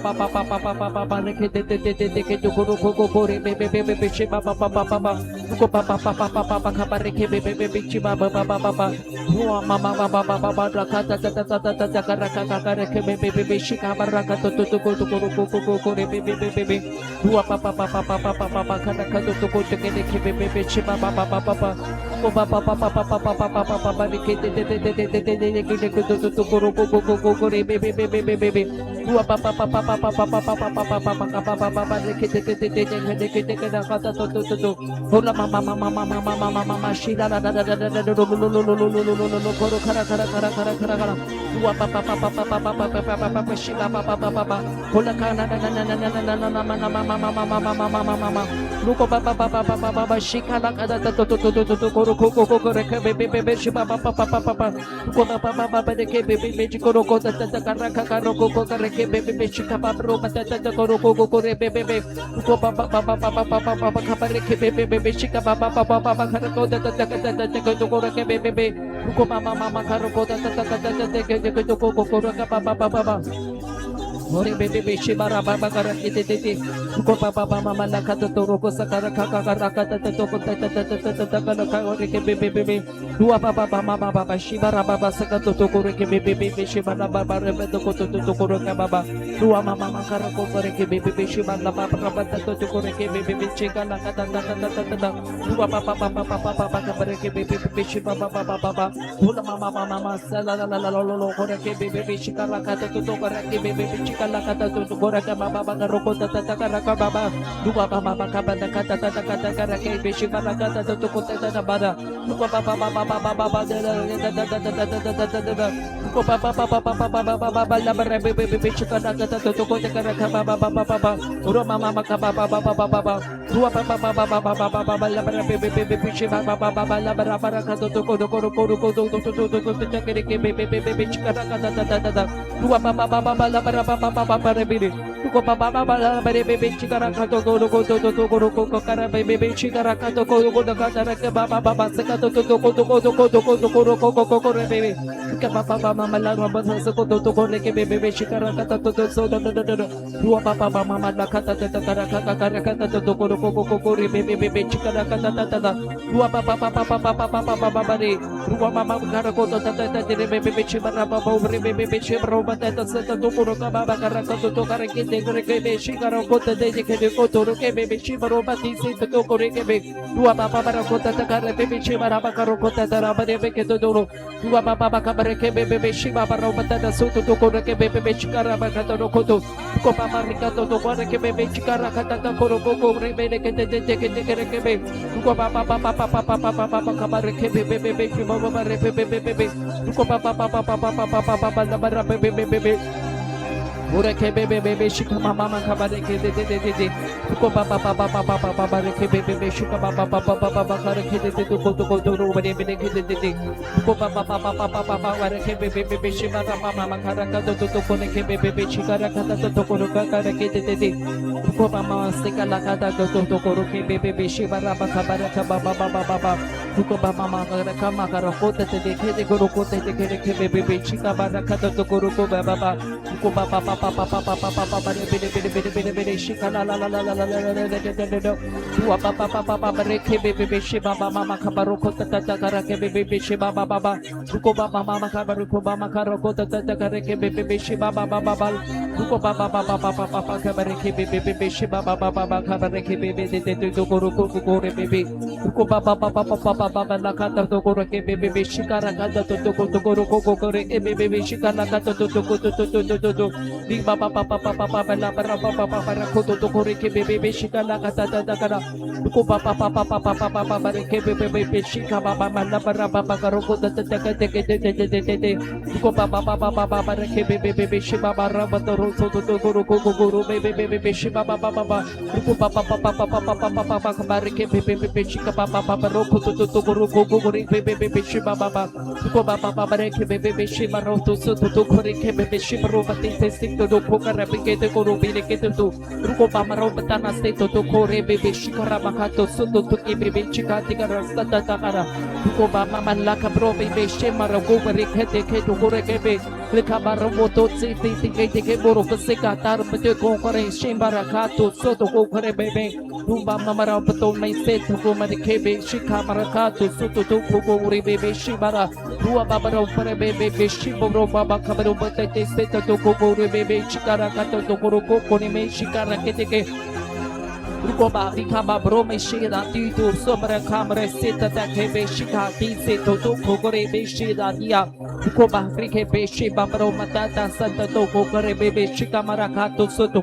Speaker 1: Reke to Koro Bebe Shiba Papa Ruko Papa Kabareke Bebe Shiba Papa Rua Mama Baba Rakata Karaka Bebe Shika Baraka to Koro Bebe Rua Papa Karaka to Bebe Shiba Papa Luko Papa Shikala Reka Bebe Shiba Papa Luko de Bebe Koroko Karaka Roko Reke Bebe Shika Roba Koroko Bebe Luko Papa Kabareke Bebe Shika Papa Karako Bebe Luko Mama Karoko Hore Bebe Shiba Baba Karaki Luko Papa Mama Nakata Toroko Sakara Kakaka Bebe Dua Papa Mama Shiba Baba Sakato Tokoreke Bebe Shiba Baba Tokoro Baba Dua Mama Karako Koreke Bebe Shiba Baba Tokoreke Bebe Chika Nakata Dua Papa Kabareke Bebe Shiba Baba Dula Mama Sala Koreke Bebe Shika Nakata Tokoreke Bebe Chika Nakata Tokoraka Baba Roko Takaraka Baba Dua Mama Kabata Karake Shiba Nakata Tokota Bada Luko Papa Ureke bebe shika mama kabareke de Ko papa reke bebe shika baba kareke de to ro bade bede de Ko papa reke bebe shima mama karaka to koneke bebe shika rakata to ko kareke de Ko mama seka lakata to ko ro ke bebe shima baba kabaraka baba Ruko baba mama kama karako te dekhe de goroko te dekhe bebe chika baraka to goroko baba ruko baba papa papa papa papa bere shika la la la la la la la ruwa papa papa papa rekhe bebe shiba mama kabaroko ta karake bebe shiba baba ruko baba mama kabaruko baba karako ta karake bebe shiba baba ruko baba papa papa papa kabareke bebe shiba baba kabareke bebe de goroko gore bebe ruko baba papa papa baba lakata to goreke bebe shikara kata to goroko gore bebe shikara kata to di baba papa papa la para papa para koto to goreke bebe shikara kata kara ruko baba papa papa bareke bebe shika baba la para papa garoko te ruko baba papa bareke bebe shiba baba to goroko bebe shiba baba ruko baba papa bareke bebe shika baba roko to goroko gore bebe shiba baba ruko baba bareke bebe shiba roto to goreke bebe shiba ro bate se to kokara beke te goro bile ke to ruko baba ro batana se to gore bebe shikara makato so to bebe chika tika rasta ta kara ruko baba man la ka bro bebe shima ro go bare ke to gore bebe leka baro moto se te boro se ka tar bete ko gore shimba rakato so to gore bebe rumba mama ro bato mai se to go mari ke be shika marakato so to gore bebe shibara ruwa baba ro pare bebe shibo ro baba kabaro bate se to gore bebe chikara kato to goro ko ni me shikara ke ruko ba bika ba bro me shida ti to sobra kamre seta ta ke be shika ti se to gore be shida dia ruko ba rike be shiba bro mata ta santa to gore be shika marakato so to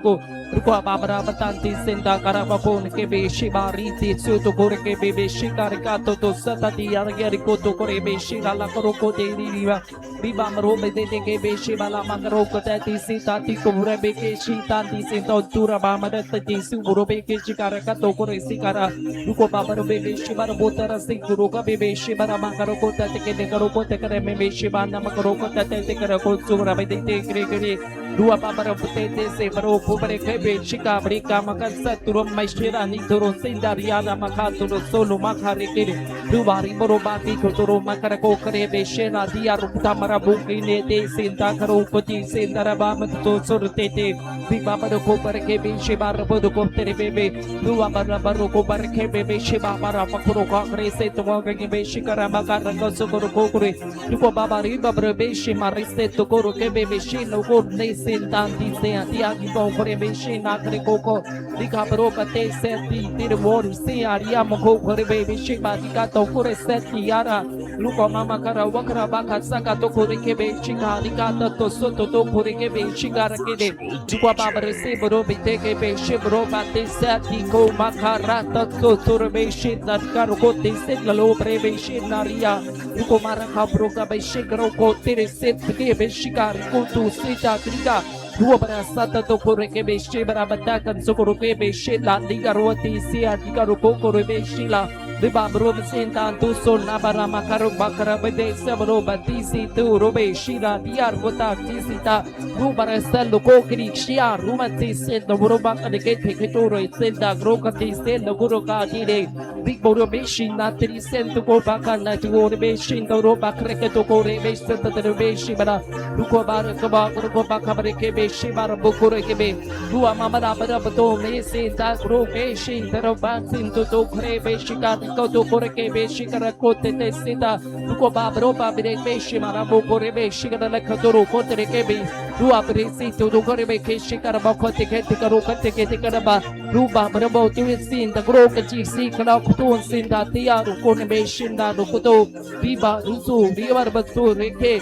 Speaker 1: ruko ba bra batanti senda karaba kon ke be shiba riti so to gore ke be shika rikato to sata dia riko to gore be shira la koro ko de riva viva maro be de ke be shiba la mangro ko ta ti sita ti ko re be ke shita ti se to tura ba madat ti su buro be ke shikara ka to gore sikara ruko ba bro be shiba ro botara se guru ka be shiba ra mangro ko ta ke de karo ko te kare me be shiba na mangro ko ta te kare ko su ra be de kre dua ba bro te se bro ko bare ke be shika bri ka makan saturo mai shira ni toro sindaria na makaturo solo makare ke duvari bro ba ti ko toro makara ko kare be shena dia ruta mara buki ne te sinta karo ko ti sindara ba mat to surte te bi ba bro ko bare ke be shiba ro ko tere be dua baro ko bare ke be shiba mara pakuro ko kare se to ke be shikara makara ko so ko kore ko baba ri ba bro be shima riste to ko ke be shino ko ne sinta ti se dia ki ko kore be shina kare ko dikha bro pate se ti tir wor se aria mo ko kore be shiba dika to kore se ti yara luko mama kara wakra baka saka to kore ke be shika dika to so to kore ke be shikara ke de dikwa baba se bro be te ke be shibro pate se ti ko makara to tur be shita kar ko te se lo bre be shinaria luko mara khabro ka be shikro ko tere se ke be shikar ko tu sita trika dua berasata to kore ke be shibra batakan so kore ke be shila diga roti sia diga ro ko be shila Riba bro sinta tu sol na bara makaro bakara bede sabro batisi tu robe shira diar kota tisita ru bara sel ko kri shia rumati sel no bro bakade ke ke to ro sel da gro ka ti sel no gro ka ti de big bro be shin na tri sel tu ko bakana tu ro be shin to ro bakre ke to ko re be sel to be shibara ru ko bar ko ba ko bakare ke be shibara bo ko re ke be ru ama bara bara to me sinta gro be shin tero ba sin to kre be shika ko to kore ke be shikara ko te sita ko ba bro ba be be shimara bo kore be shikara la khatoro ko te ke be ru apre si to kore be ke shikara ba ko te ke karo ka te ke kara ba ru ba bro bo ti sin da gro ka chi si kala ko to sin da ti ya ru ko ne be shin da ru ko to bi ba ru su bi war ba to re ke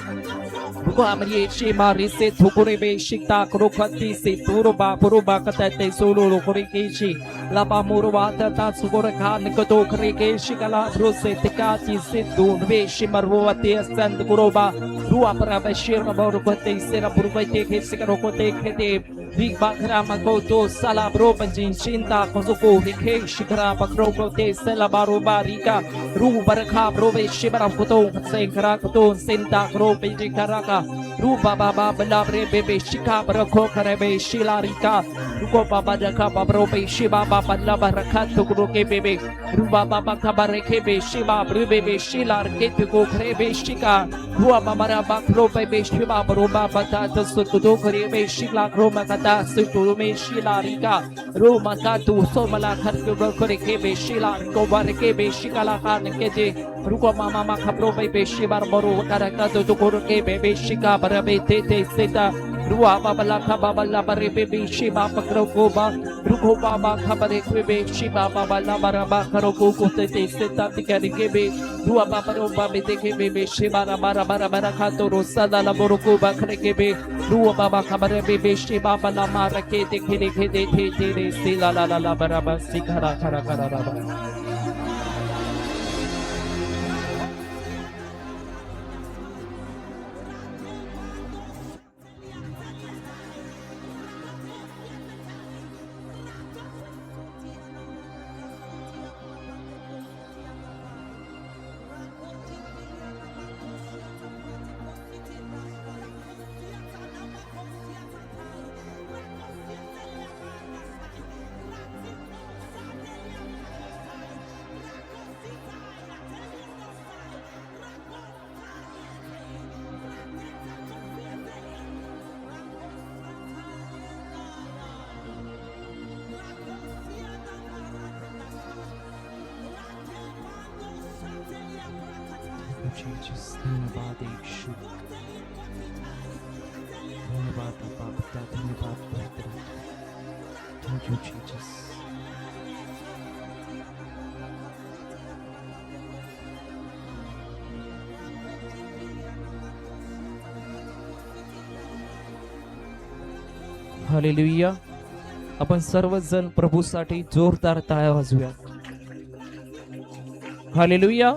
Speaker 1: ko amri shi mari se thukure be shikta kro khati se turo ba kata te solo ro kore ke shi la ba muru wa ta ta sugore khan ko to kre ke shi kala bro se te ka ti se dun be shi marwo te stand kuro ba ru apra ba shir ba ro ko te se ra buru ba te ke se ro ko te ke te big ba khra ma ko to sala bro ba jin shinta ko so ko ke shi kra ba kro ko te se la ba ro ba ri ka ru bar kha bro be shi ba ko to se kra ko to sinta kro be ji kara रूबा बाबा बला रे बेबे शिका बरखो करे बे शिलारिका रुको बाबा रखा बाबरो बे शिबा बाबा लबा रखा टुकड़ो के बेबे रूबा बाबा खबर रखे बे शिबा ब्रु बेबे शिलार के टुको करे बे शिका रुआ बाबा रा बाखरो बे शिबा बरो बाबा ता तसु तो करे बे शिला रो मकता सुतु में शिलारिका रो मका तू सो मला खर के करे के बे शिलार को बर के बे शिकला खान के जे रुको मामा मा खबरो बे शिबार बरो करका तो को के बे शिका बर बे ते सेता रुआ बाबा ला खबा ला बर बे शिबा पकड़ो को बा रुको बाबा खबर के बे शिबा बाबा ला बर बा करो को ते सेता तिकर के बे रुआ बाबा रो बा बे देखे बे शिबा रा बारा बारा बारा खा तो रो सदा ला बरो को बखरे के बे रुआ बाबा खबर बे शिबा बला मार के देखे देखे दे थे तेरे से ला ला ला बराबर सिखरा खरा करा रहा Jesus, धन्यवाद यीशु, धन्यवाद बाबा, धन्यवाद पवित्र, Thank you Jesus. हालेलुया. आपण सर्वजण प्रभूसाठी जोरदार टाळ्या वाजवूया. हालेलुया.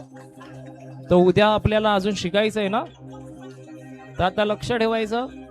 Speaker 1: तो उद्या आपल्याला अजून शिकायचं आहे ना, तर आता लक्ष ठेवायचं.